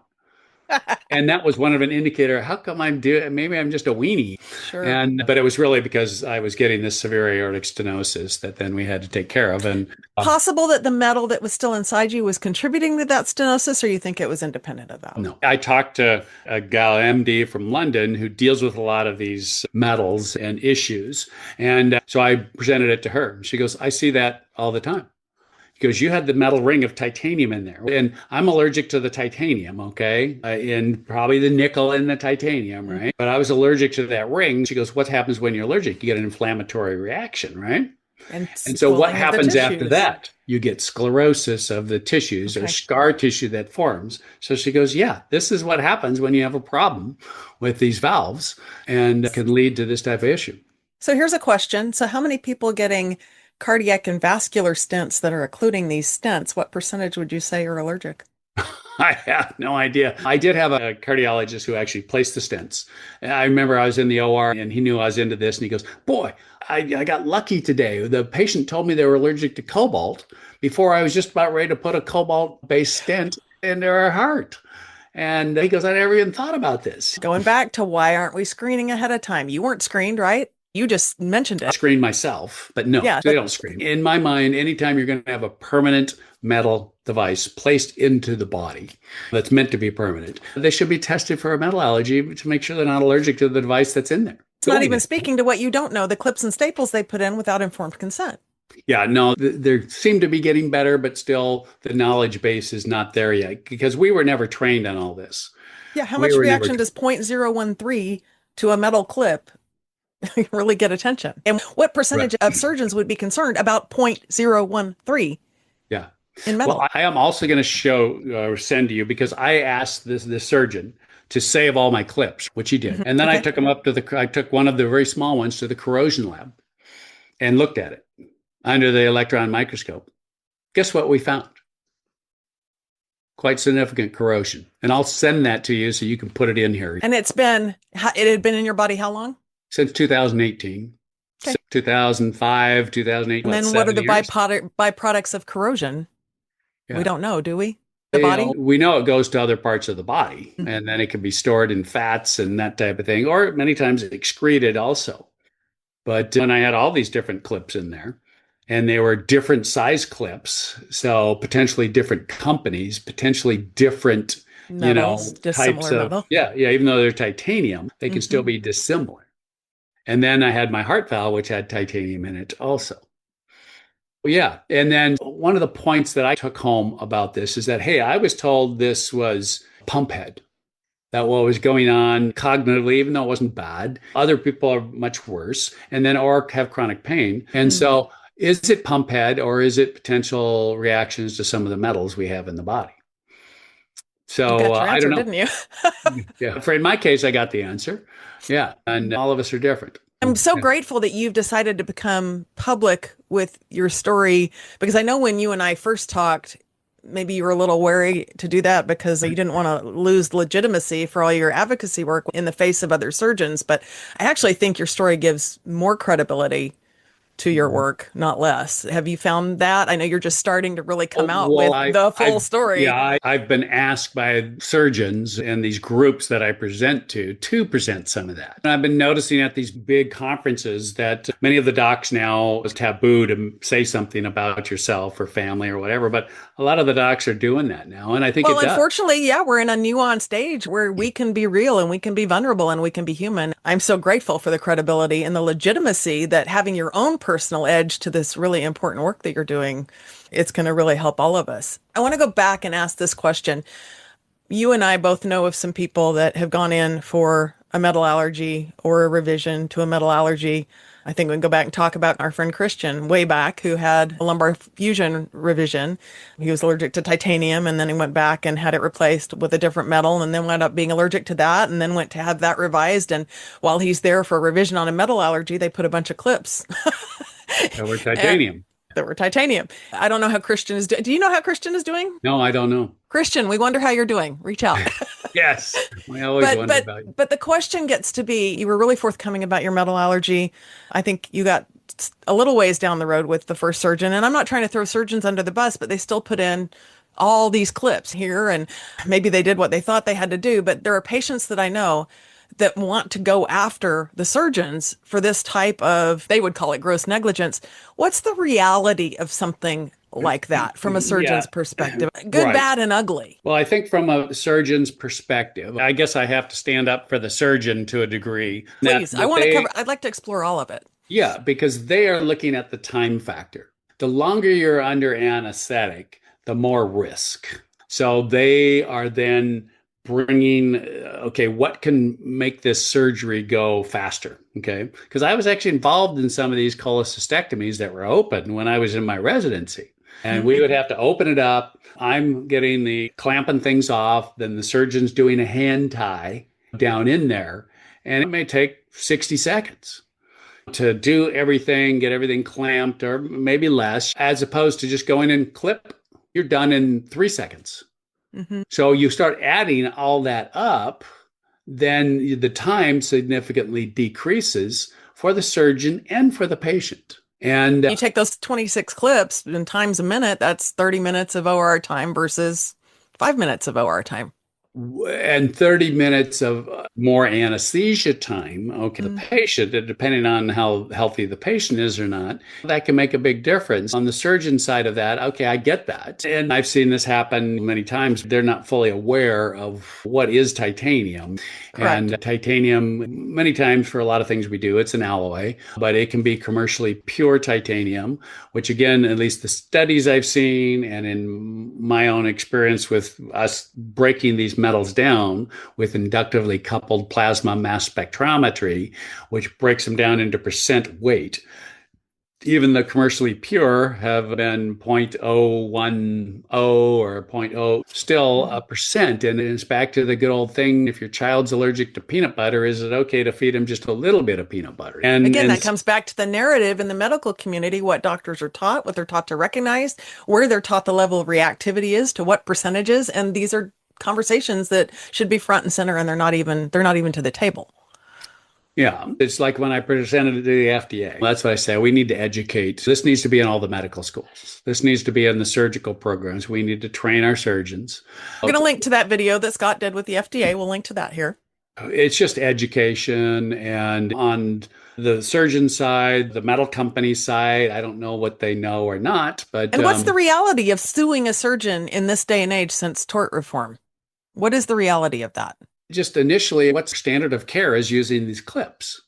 Speaker 2: And that was one of an indicator. How come I'm doing? Maybe I'm just a weenie.
Speaker 1: Sure.
Speaker 2: But it was really because I was getting this severe aortic stenosis that then we had to take care of. And
Speaker 1: Possible that the metal that was still inside you was contributing to that stenosis, or you think it was independent of that?
Speaker 2: no, I talked to a gal MD from London who deals with a lot of these metals and issues, and so I presented it to her. She goes, "I see that all the time." Because you had the metal ring of titanium in there. And I'm allergic to the titanium, okay? And probably the nickel and the titanium, right? But I was allergic to that ring. She goes, what happens when you're allergic? You get an inflammatory reaction, right?
Speaker 1: And
Speaker 2: And so what
Speaker 1: swelling of the
Speaker 2: happens after
Speaker 1: tissues.
Speaker 2: that? You get sclerosis of the tissues or
Speaker 1: Okay.
Speaker 2: scar tissue that forms. So she goes, yeah, this is what happens when you have a problem with these valves and can lead to this type of issue.
Speaker 1: So here's a question. So how many people getting cardiac and vascular stents that are occluding these stents, what percentage would you say are allergic?
Speaker 2: I have no idea. I did have a cardiologist who actually placed the stents. I remember I was in the OR and he knew I was into this and he goes, Boy, I got lucky today. The patient told me they were allergic to cobalt before I was just about ready to put a cobalt based stent in their heart. And he goes, I never even thought about this.
Speaker 1: Going back to why aren't we screening ahead of time? You weren't screened, right? You just mentioned
Speaker 2: I
Speaker 1: it.
Speaker 2: screen myself, but no,
Speaker 1: Yeah,
Speaker 2: they don't screen. In my mind, anytime you're going to have a permanent metal device placed into the body that's meant to be permanent, they should be tested for a metal allergy to make sure they're not allergic to the device that's in there.
Speaker 1: it's not even speaking to what you don't know, the clips and staples they put in without informed consent.
Speaker 2: Yeah, no, they seem to be getting better, but still the knowledge base is not there yet because we were never trained on all this.
Speaker 1: Yeah, how much reaction does 0.013 to a metal clip really get attention? And what percentage of surgeons would be concerned about 0.013
Speaker 2: Yeah.
Speaker 1: in metal?
Speaker 2: Well, I am also going to show or send to you because I asked this surgeon to save all my clips, which he did. And then I took them up to I took one of the very small ones to the corrosion lab and looked at it under the electron microscope. Guess what we found? Quite significant corrosion. And I'll send that to you so you can put it in here.
Speaker 1: And it had been in your body how long?
Speaker 2: Since 2018. Okay. 2005, 2008.
Speaker 1: And then what are the byproducts of corrosion? Yeah. We don't know, do we? The body?
Speaker 2: We know it goes to other parts of the body, and then it can be stored in fats and that type of thing, or many times excreted also. But when I had all these different clips in there, and they were different size clips, so potentially different companies, potentially different,
Speaker 1: metals,
Speaker 2: types of metal. Yeah. Even though they're titanium, they can still be dissimilar. And then I had my heart valve, which had titanium in it also. Yeah. And then one of the points that I took home about this is that, hey, I was told this was pump head, that what was going on cognitively, even though it wasn't bad, other people are much worse, and then or have chronic pain. And so is it pump head or is it potential reactions to some of the metals we have in the body? So
Speaker 1: you got your answer,
Speaker 2: I don't know.
Speaker 1: Didn't you?
Speaker 2: Yeah. For in my case, I got the answer. Yeah. And all of us are different.
Speaker 1: I'm so grateful that you've decided to become public with your story, because I know when you and I first talked, maybe you were a little wary to do that because you didn't want to lose legitimacy for all your advocacy work in the face of other surgeons. But I actually think your story gives more credibility to your work, not less. Have you found that? I know you're just starting to really come out with the full story.
Speaker 2: Yeah, I've been asked by surgeons and these groups that I present to present some of that. And I've been noticing at these big conferences that many of the docs now, it's taboo to say something about yourself or family or whatever, but a lot of the docs are doing that now. And I think
Speaker 1: unfortunately, we're in a nuanced age where we can be real and we can be vulnerable and we can be human. I'm so grateful for the credibility and the legitimacy that having your own personal edge to this really important work that you're doing, it's going to really help all of us. I want to go back and ask this question. You and I both know of some people that have gone in for a metal allergy or a revision to a metal allergy. I think we can go back and talk about our friend Christian way back, who had a lumbar fusion revision. He was allergic to titanium, and then he went back and had it replaced with a different metal, and then wound up being allergic to that, and then went to have that revised. And while he's there for a revision on a metal allergy, they put a bunch of clips.
Speaker 2: That were titanium.
Speaker 1: That were titanium. I don't know how Christian is doing. Do you know how Christian is doing?
Speaker 2: No, I don't know.
Speaker 1: Christian, we wonder how you're doing. Reach out.
Speaker 2: Yes. We always wonder about you.
Speaker 1: But the question gets to be, you were really forthcoming about your metal allergy. I think you got a little ways down the road with the first surgeon. And I'm not trying to throw surgeons under the bus, but they still put in all these clips here. And maybe they did what they thought they had to do. But there are patients that I know that want to go after the surgeons for this type of, they would call it gross negligence. What's the reality of something like that from a surgeon's perspective? Good, bad, and ugly.
Speaker 2: Well, I think from a surgeon's perspective, I guess I have to stand up for the surgeon to a degree.
Speaker 1: Please, I'd like to explore all of it.
Speaker 2: Yeah, because they are looking at the time factor. The longer you're under anesthetic, the more risk. So they are then bringing, okay, what can make this surgery go faster? Okay. Because I was actually involved in some of these cholecystectomies that were open when I was in my residency. And we would have to open it up. I'm getting the clamping things off. Then the surgeon's doing a hand tie down in there. And it may take 60 seconds. to do everything, get everything clamped, or maybe less, as opposed to just going and clip, you're done in 3 seconds.
Speaker 1: Hmm.
Speaker 2: So you start adding all that up, then the time significantly decreases for the surgeon and for the patient. And
Speaker 1: You take those 26 clips and times a minute, that's 30 minutes of OR time versus 5 minutes of OR time.
Speaker 2: 30 minutes of more anesthesia time. Okay, the
Speaker 1: Mm.
Speaker 2: patient, depending on how healthy the patient is or not, that can make a big difference. On the surgeon side of that, okay, I get that. And I've seen this happen many times. They're not fully aware of what is titanium.
Speaker 1: Correct.
Speaker 2: And titanium, many times for a lot of things we do, it's an alloy, but it can be commercially pure titanium, which again, at least the studies I've seen and in my own experience with us breaking these metals down with inductively coupled plasma mass spectrometry, which breaks them down into percent weight. Even the commercially pure have been 0.010 or zero point 0.0, still a percent. And it's back to the good old thing. If your child's allergic to peanut butter, is it okay to feed him just a little bit of peanut butter?
Speaker 1: Again, that comes back to the narrative in the medical community, what doctors are taught, what they're taught to recognize, where they're taught the level of reactivity is to what percentages. And these are conversations that should be front and center, and they're not even to the table.
Speaker 2: Yeah, it's like when I presented it to the FDA. That's what I say. We need to educate. This needs to be in all the medical schools. This needs to be in the surgical programs. We need to train our surgeons.
Speaker 1: We're going to link to that video that Scott did with the FDA. We'll link to that here.
Speaker 2: It's just education. And on the surgeon side, the metal company side, I don't know what they know or not. But
Speaker 1: And what's the reality of suing a surgeon in this day and age since tort reform? What is the reality of that?
Speaker 2: just initially, what's standard of care is using these clips.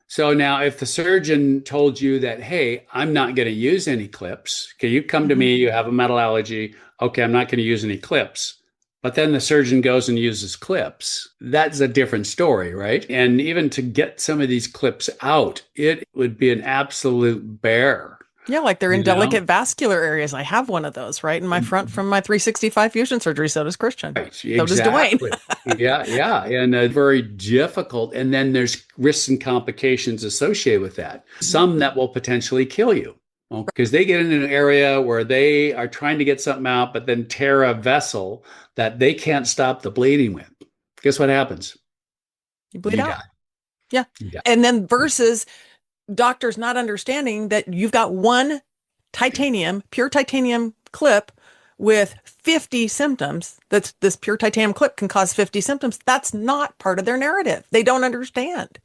Speaker 2: So now if the surgeon told you that, hey, I'm not going to use any clips, okay, you come to me, you have a metal allergy, okay, I'm not going to use any clips. But then the surgeon goes and uses clips. That's a different story, right? And even to get some of these clips out, it would be an absolute bear.
Speaker 1: Yeah, like they're in
Speaker 2: You know?
Speaker 1: delicate vascular areas. I have one of those right in my front from my 365 fusion surgery. So does Christian.
Speaker 2: Right,
Speaker 1: So does Dwayne.
Speaker 2: exactly. Yeah. And very difficult. And then there's risks and complications associated with that. Some that will potentially kill you. Because they get in an area where they are trying to get something out, but then tear a vessel that they can't stop the bleeding with. Guess what happens?
Speaker 1: You bleed
Speaker 2: You
Speaker 1: out.
Speaker 2: die.
Speaker 1: Yeah.
Speaker 2: Yeah.
Speaker 1: And then versus doctors not understanding that you've got one pure titanium clip with 50 symptoms. That's this pure titanium clip can cause 50 symptoms. That's not part of their narrative. They don't understand.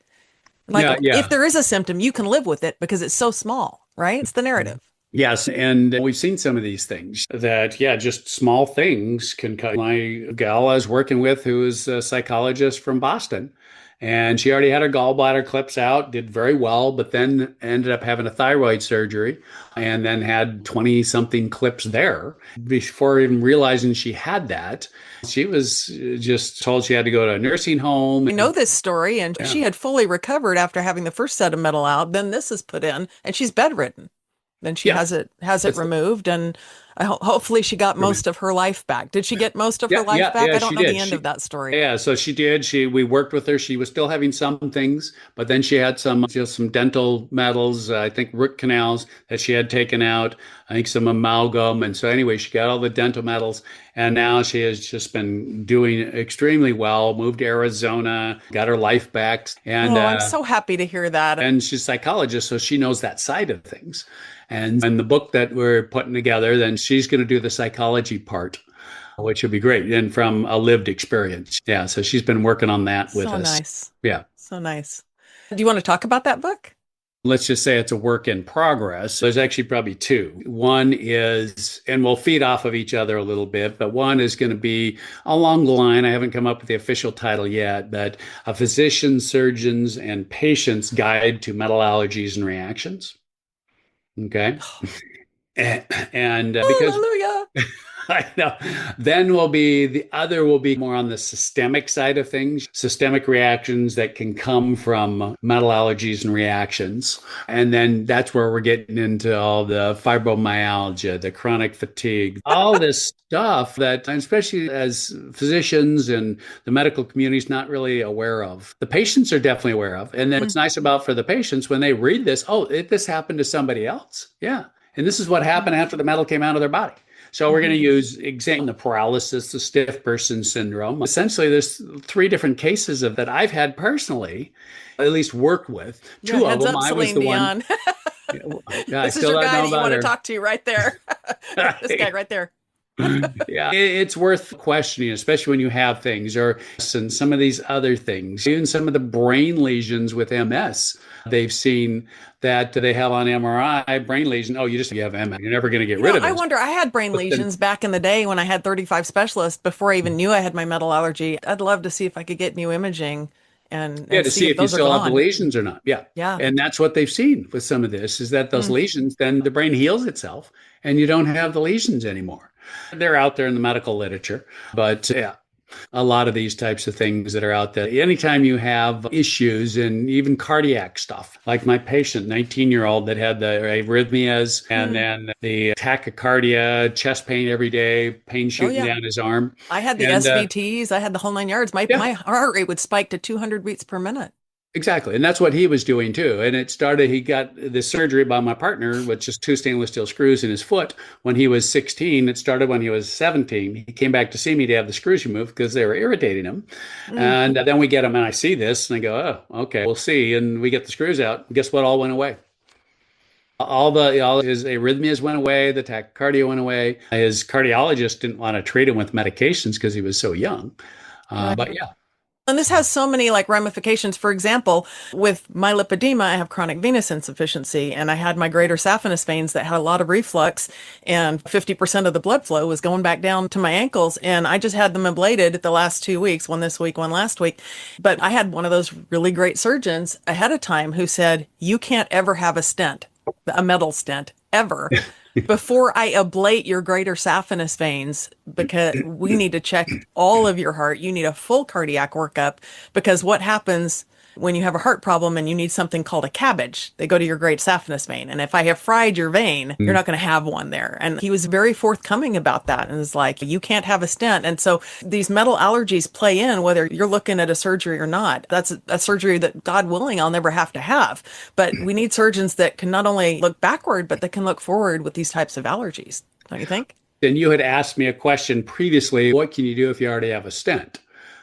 Speaker 1: Like
Speaker 2: Yeah.
Speaker 1: if there is a symptom, you can live with it because it's so small, right? It's the narrative.
Speaker 2: Yes, and we've seen some of these things that, just small things can cut. My gal I was working with, who is a psychologist from Boston, and she already had her gallbladder clips out, did very well, but then ended up having a thyroid surgery and then had 20 something clips there. Before even realizing she had that, she was just told she had to go to a nursing home.
Speaker 1: I know this story, and she had fully recovered after having the first set of metal out. Then this is put in, and she's bedridden. Then she has it removed, and hopefully she got most of her life back. Did she get most of her life back? I don't know the end of that story.
Speaker 2: Yeah, so she did. We worked with her. She was still having some things, but then she had some dental metals, I think root canals that she had taken out. I think some amalgam, and so anyway, she got all the dental metals, and now she has just been doing extremely well. Moved to Arizona, got her life back, and
Speaker 1: I'm so happy to hear that.
Speaker 2: And she's a psychologist, so she knows that side of things. And in the book that we're putting together, then she's going to do the psychology part, which would be great. And from a lived experience. Yeah. So she's been working on that with us.
Speaker 1: So nice.
Speaker 2: Yeah.
Speaker 1: So nice. Do you want to talk about that book?
Speaker 2: Let's just say it's a work in progress. There's actually probably two. One is, and we'll feed off of each other a little bit, but one is going to be along the line. I haven't come up with the official title yet, but a physician, surgeons, and patients guide to metal allergies and reactions. Okay. And because
Speaker 1: Hallelujah.
Speaker 2: I know. Then the other will be more on the systemic side of things, systemic reactions that can come from metal allergies and reactions. And then that's where we're getting into all the fibromyalgia, the chronic fatigue, all this stuff that, especially as physicians and the medical community, is not really aware of. The patients are definitely aware of. And then what's nice about for the patients when they read this, oh, this happened to somebody else. Yeah. And this is what happened after the metal came out of their body. So we're going to use the paralysis, the stiff person syndrome. Essentially, there's three different cases of that I've had personally, at least work with.
Speaker 1: Yeah,
Speaker 2: Two of
Speaker 1: heads
Speaker 2: them,
Speaker 1: up,
Speaker 2: I was
Speaker 1: Celine
Speaker 2: the one.
Speaker 1: Dion.
Speaker 2: I
Speaker 1: This is
Speaker 2: still
Speaker 1: your
Speaker 2: don't
Speaker 1: guy
Speaker 2: know
Speaker 1: that you
Speaker 2: about
Speaker 1: want to
Speaker 2: her.
Speaker 1: talk to right there. This guy right there.
Speaker 2: Yeah, it's worth questioning, especially when you have things or and some of these other things, even some of the brain lesions with MS. They've seen that they have on MRI brain lesion. Oh, you have MS. You're never going to get rid of
Speaker 1: I
Speaker 2: this.
Speaker 1: wonder, I had brain
Speaker 2: But then,
Speaker 1: lesions back in the day when I had 35 specialists before I even knew I had my metal allergy. I'd love to see if I could get new imaging
Speaker 2: yeah,
Speaker 1: and
Speaker 2: to
Speaker 1: see
Speaker 2: see
Speaker 1: if
Speaker 2: if you
Speaker 1: those are
Speaker 2: still have the
Speaker 1: gone.
Speaker 2: lesions or not. Yeah.
Speaker 1: Yeah.
Speaker 2: And that's what they've seen with some of this is that those
Speaker 1: Mm.
Speaker 2: lesions, then the brain heals itself and you don't have the lesions anymore. They're out there in the medical literature, but yeah, a lot of these types of things that are out there. Anytime you have issues and even cardiac stuff, like my patient, 19-year-old that had the arrhythmias and
Speaker 1: Mm.
Speaker 2: then the tachycardia, chest pain every day, pain
Speaker 1: Oh,
Speaker 2: shooting
Speaker 1: yeah.
Speaker 2: down his arm.
Speaker 1: I had the
Speaker 2: And
Speaker 1: SVTs. I had the whole nine yards. My
Speaker 2: yeah,
Speaker 1: my heart rate would spike to 200 beats per minute.
Speaker 2: exactly. And that's what he was doing too. And it started, he got the surgery by my partner, with just two stainless steel screws in his foot when he was 16. It started when he was 17. He ccame back to see me to have the screws removed because they were irritating him.
Speaker 1: Mm.
Speaker 2: And then we get him, and I see this and I go, oh, okay, we'll see. And we get the screws out. Guess what? All went away. All his arrhythmias went away. The tachycardia went away. His cardiologist didn't want to treat him with medications because he was so young. But
Speaker 1: Right.
Speaker 2: yeah,
Speaker 1: And this has so many like ramifications. For example, with my lipedema, I have chronic venous insufficiency, and I had my greater saphenous veins that had a lot of reflux, and 50% of the blood flow was going back down to my ankles. And I just had them ablated the last 2 weeks, one this week, one last week. But I had one of those really great surgeons ahead of time who said, you can't ever have a stent, a metal stent, ever before I ablate your greater saphenous veins, because we need to check all of your heart. You need a full cardiac workup, because what happens when you have a heart problem and you need something called a cabbage? They go to your great saphenous vein. And if I have fried your vein, you're not going to have one there. And he was very forthcoming about that and was like, you can't have a stent. And so these metal allergies play in whether you're looking at a surgery or not. That's a surgery that, God willing, I'll never have to have. But we need surgeons that can not only look backward, but that can look forward with these types of allergies. Don't you think?
Speaker 2: and you had asked me a question previously. What can you do if you already have a stent?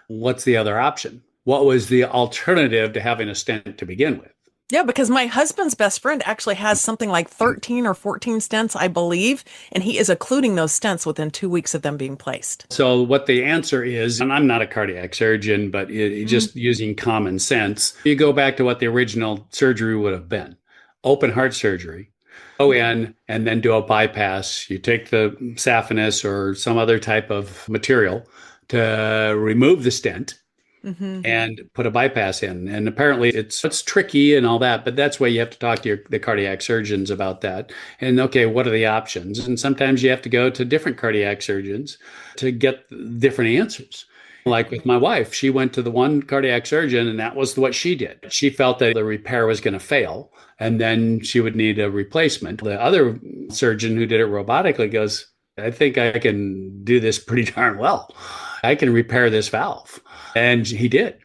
Speaker 2: What's the other option? What was the alternative to having a stent to begin with?
Speaker 1: Yeah, because my husband's best friend actually has something like 13 or 14 stents, I believe, and he is occluding those stents within 2 weeks of them being placed.
Speaker 2: So, what the answer is, and I'm not a cardiac surgeon, but
Speaker 1: Mm.
Speaker 2: just using common sense, you go back to what the original surgery would have been: open heart surgery. Go in and then do a bypass. You take the saphenous or some other type of material to remove the stent
Speaker 1: Hmm.
Speaker 2: and put a bypass in. And apparently it's tricky and all that, but that's why you have to talk to the cardiac surgeons about that. And okay, what are the options? And sometimes you have to go to different cardiac surgeons to get different answers. Like with my wife, she went to the one cardiac surgeon and that was what she did. She felt that the repair was going to fail and then she would need a replacement. The other surgeon who did it robotically goes, I think I can do this pretty darn well. I can repair this valve. And he did.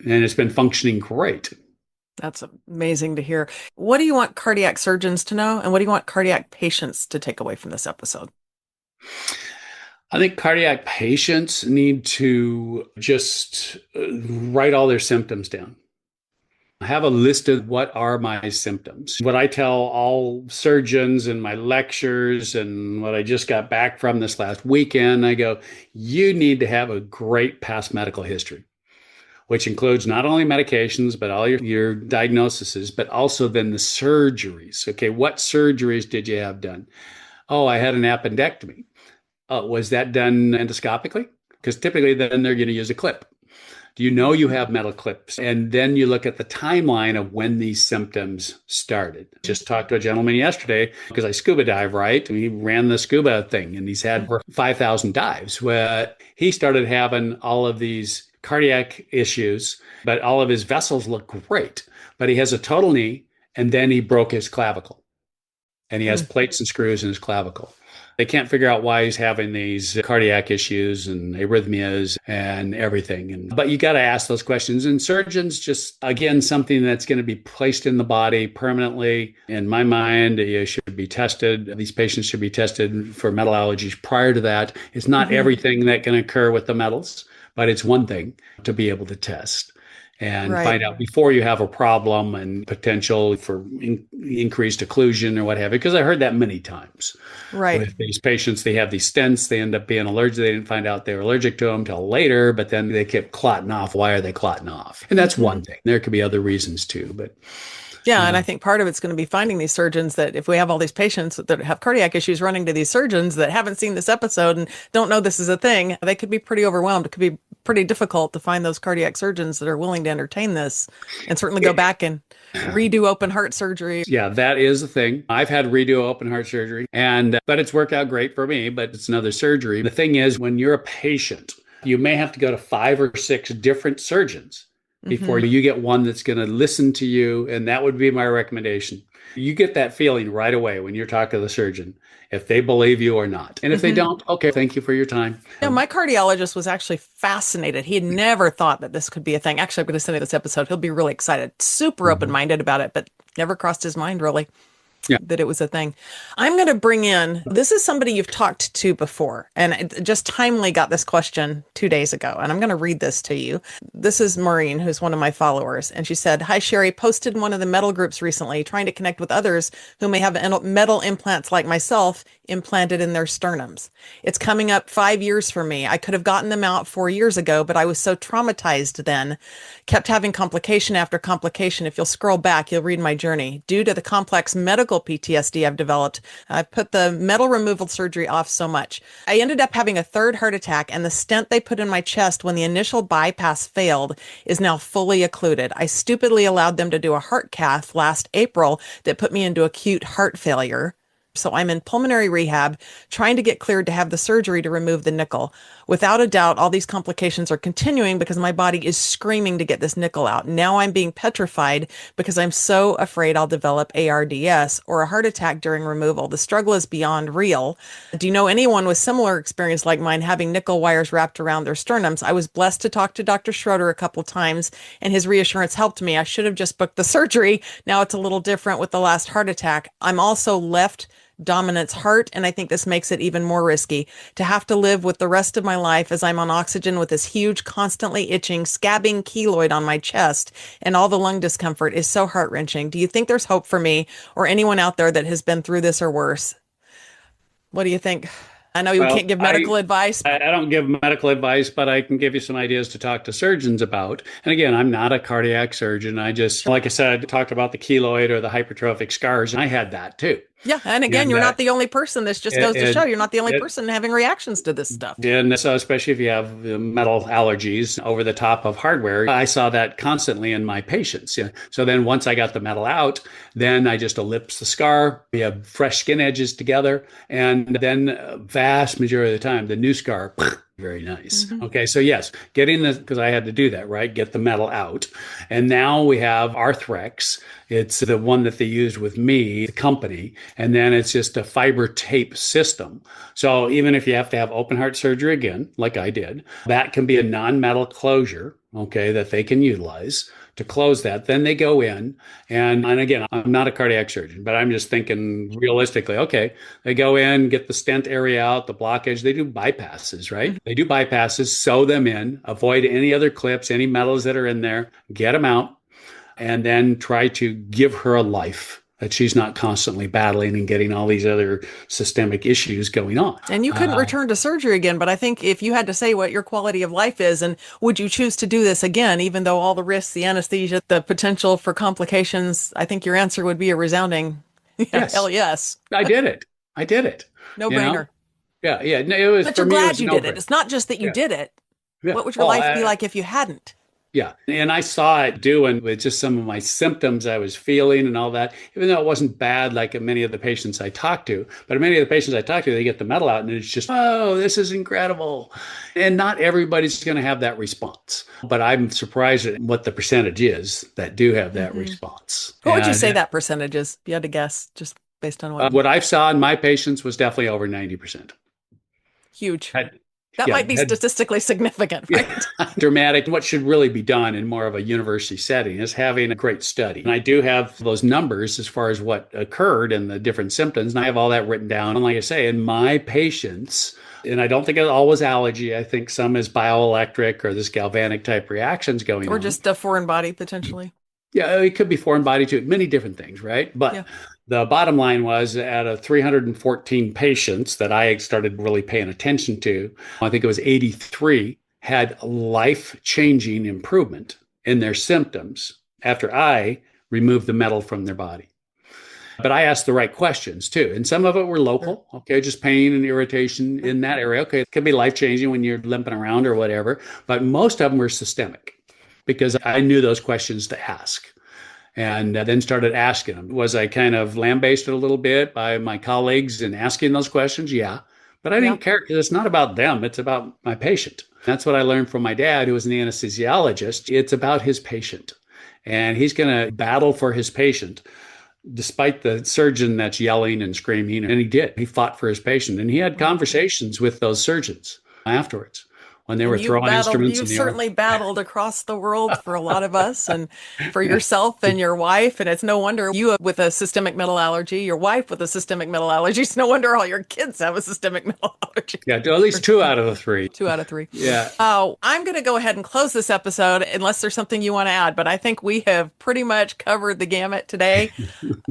Speaker 2: And it's been functioning great.
Speaker 1: That's amazing to hear. What do you want cardiac surgeons to know, and what do you want cardiac patients to take away from this episode?
Speaker 2: I think cardiac patients need to just write all their symptoms down. Have a list of what are my symptoms. What I tell all surgeons in my lectures and what I just got back from this last weekend, I go, you need to have a great past medical history, which includes not only medications, but all your diagnoses, but also then the surgeries. Okay, what surgeries did you have done? Oh, I had an appendectomy. Was that done endoscopically? Because typically then they're going to use a clip Do you know you have metal clips? And then you look at the timeline of when these symptoms started. Just talked to a gentleman yesterday because I scuba dive, right? And he ran the scuba thing and he's had 5,000 dives. Where he started having all of these cardiac issues, but all of his vessels look great. But he has a total knee and then he broke his clavicle and he has plates and screws in his clavicle. They can't figure out why he's having these cardiac issues and arrhythmias and everything. But you got to ask those questions. And surgeons just, again, something that's going to be placed in the body permanently. In my mind, you should be tested. These patients should be tested for metal allergies prior to that. It's not everything that can occur with the metals, but it's one thing to be able to test and find out before you have a problem and potential for increased occlusion or what have you. Because I heard that many times.
Speaker 1: Right.
Speaker 2: With these patients, they have these stents, they end up being allergic. They didn't find out they were allergic to them till later, but then they kept clotting off. Why are they clotting off? And that's one thing. There could be other reasons too, but
Speaker 1: yeah, and I think part of it's going to be finding these surgeons that if we have all these patients that have cardiac issues running to these surgeons that haven't seen this episode and don't know this is a thing, they could be pretty overwhelmed. It could be pretty difficult to find those cardiac surgeons that are willing to entertain this and certainly go back and redo open heart surgery.
Speaker 2: Yeah, that is the thing. I've had redo open heart surgery but it's worked out great for me, but it's another surgery. The thing is, when you're a patient, you may have to go to 5 or 6 different surgeons before you get one that's going to listen to you. And that would be my recommendation. You get that feeling right away when you're talking to the surgeon, if they believe you or not. And if they don't, okay, thank you for your time.
Speaker 1: Yeah, my cardiologist was actually fascinated. He had never thought that this could be a thing. Actually, I'm going to send you this episode. He'll be really excited, super open-minded about it, but never crossed his mind really. That it was a thing. I'm going to bring in, this is somebody you've talked to before, and it just timely got this question 2 days ago, and I'm going to read this to you. This is Maureen, who's one of my followers, and she said, "Hi, Sherry, posted in one of the metal groups recently, trying to connect with others who may have metal implants like myself implanted in their sternums. It's coming up 5 years for me. I could have gotten them out 4 years ago, but I was so traumatized then, kept having complication after complication. If you'll scroll back, you'll read my journey. Due to the complex medical PTSD I've developed, I put the metal removal surgery off so much. I ended up having a third heart attack, and the stent they put in my chest when the initial bypass failed is now fully occluded. I stupidly allowed them to do a heart cath last April that put me into acute heart failure. So I'm in pulmonary rehab, trying to get cleared to have the surgery to remove the nickel. Without a doubt, all these complications are continuing because my body is screaming to get this nickel out. Now I'm being petrified because I'm so afraid I'll develop ARDS or a heart attack during removal. The struggle is beyond real. Do you know anyone with similar experience like mine having nickel wires wrapped around their sternums? I was blessed to talk to Dr. Schroeder a couple of times, and his reassurance helped me. I should have just booked the surgery. Now it's a little different with the last heart attack. I'm also left dominance heart, and I think this makes it even more risky to have to live with the rest of my life as I'm on oxygen with this huge, constantly itching, scabbing keloid on my chest, and all the lung discomfort is so heart-wrenching. Do you think there's hope for me or anyone out there that has been through this or worse? What do you think? I know you can't give medical advice.
Speaker 2: I don't give medical advice, but I can give you some ideas to talk to surgeons about. And again, I'm not a cardiac surgeon. I just, like I said, talked about the keloid or the hypertrophic scars. And I had that too.
Speaker 1: Yeah. And again, you're not the only person. This just goes to show you're not the only person having reactions to this stuff.
Speaker 2: And so especially if you have metal allergies over the top of hardware, I saw that constantly in my patients. Yeah. So then once I got the metal out, then I just ellipse the scar. We have fresh skin edges together. And then vast majority of the time, the new scar, very nice. Okay. So yes, because I had to do that, right? Get the metal out. And now we have Arthrex. It's the one that they used with me, the company. And then it's just a fiber tape system. So even if you have to have open heart surgery again, like I did, that can be a non-metal closure, okay, that they can utilize to close that. Then they go in and again, I'm not a cardiac surgeon, but I'm just thinking realistically, okay, they go in, get the stent area out, the blockage, they do bypasses, right? They do bypasses, sew them in, avoid any other clips, any metals that are in there, get them out, and then try to give her a life that she's not constantly battling and getting all these other systemic issues going on.
Speaker 1: And you couldn't return to surgery again, but I think if you had to say what your quality of life is, and would you choose to do this again, even though all the risks, the anesthesia, the potential for complications, I think your answer would be a resounding
Speaker 2: yes.
Speaker 1: Hell yes.
Speaker 2: I did it.
Speaker 1: No brainer.
Speaker 2: Yeah. No, it was,
Speaker 1: but you're glad you did it. It's not just that you did it.
Speaker 2: Yeah.
Speaker 1: What would your life be like if you hadn't?
Speaker 2: Yeah. And I saw it doing with just some of my symptoms I was feeling and all that, even though it wasn't bad like many of the patients I talked to. But many of the patients I talked to, they get the metal out and it's just, oh, this is incredible. And not everybody's going to have that response. But I'm surprised at what the percentage is that do have that response.
Speaker 1: What would you say that percentage is? If you had to guess, just based on what
Speaker 2: I saw in my patients was definitely over 90%.
Speaker 1: Huge. That might be statistically significant, right?
Speaker 2: Yeah, dramatic. What should really be done in more of a university setting is having a great study. And I do have those numbers as far as what occurred and the different symptoms. And I have all that written down. And like I say, in my patients, and I don't think it all was allergy. I think some is bioelectric or this galvanic type reactions going on.
Speaker 1: Or just a foreign body potentially.
Speaker 2: Yeah, it could be foreign body too. Many different things, right? But the bottom line was out of 314 patients that I started really paying attention to, I think it was 83 had life-changing improvement in their symptoms after I removed the metal from their body. But I asked the right questions too. And some of it were local, okay, just pain and irritation in that area. Okay, it could be life-changing when you're limping around or whatever. But most of them were systemic because I knew those questions to ask. And then started asking them. Was I kind of lambasted a little bit by my colleagues in asking those questions? Yeah. But I didn't care because it's not about them. It's about my patient. That's what I learned from my dad, who was an anesthesiologist. It's about his patient. And he's going to battle for his patient despite the surgeon that's yelling and screaming. And he did. He fought for his patient. And he had conversations with those surgeons afterwards. When they were throwing instruments in the air.
Speaker 1: You've certainly battled across the world for a lot of us and for yourself and your wife. And it's no wonder you with a systemic metal allergy, your wife with a systemic metal allergy. It's no wonder all your kids have a systemic metal allergy.
Speaker 2: Yeah, at least 2 out of the 3.
Speaker 1: 2 out of 3.
Speaker 2: Yeah.
Speaker 1: I'm going to go ahead and close this episode unless there's something you want to add. But I think we have pretty much covered the gamut today.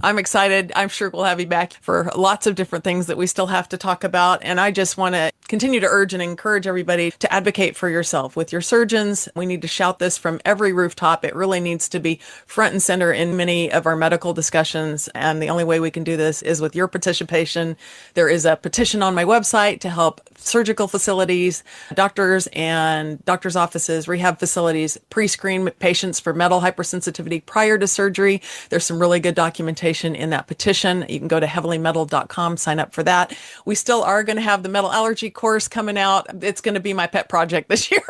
Speaker 1: I'm excited. I'm sure we'll have you back for lots of different things that we still have to talk about. And I just want to continue to urge and encourage everybody to advocate for yourself with your surgeons. We need to shout this from every rooftop. It really needs to be front and center in many of our medical discussions. And the only way we can do this is with your participation. There is a petition on my website to help surgical facilities, doctors and doctors' offices, rehab facilities, pre-screen patients for metal hypersensitivity prior to surgery. There's some really good documentation in that petition. You can go to heavilymetal.com, sign up for that. We still are going to have the metal allergy course coming out. It's going to be my pet project this year.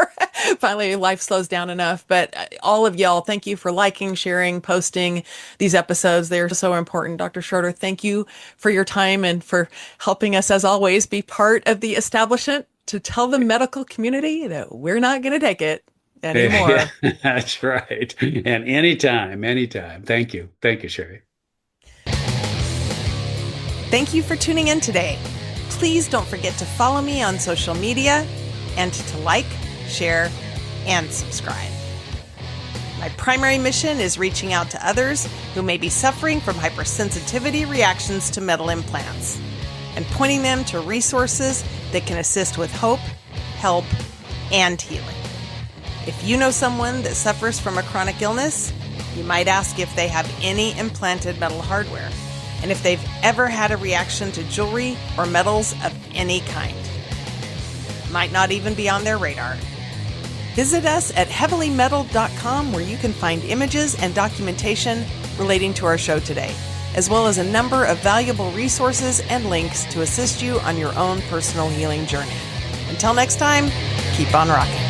Speaker 1: Finally, life slows down enough. But all of y'all, thank you for liking, sharing, posting these episodes. They're so important. Dr. Schroeder, thank you for your time and for helping us, as always, be part of the establishment to tell the medical community that we're not going to take it anymore.
Speaker 2: Yeah, that's right. And anytime. Thank you. Thank you, Sherry.
Speaker 1: Thank you for tuning in today. Please don't forget to follow me on social media and to like, share, and subscribe. My primary mission is reaching out to others who may be suffering from hypersensitivity reactions to metal implants and pointing them to resources that can assist with hope, help, and healing. If you know someone that suffers from a chronic illness, you might ask if they have any implanted metal hardware and if they've ever had a reaction to jewelry or metals of any kind. Might not even be on their radar. Visit us at heavilymetal.com where you can find images and documentation relating to our show today, as well as a number of valuable resources and links to assist you on your own personal healing journey. Until next time, keep on rocking.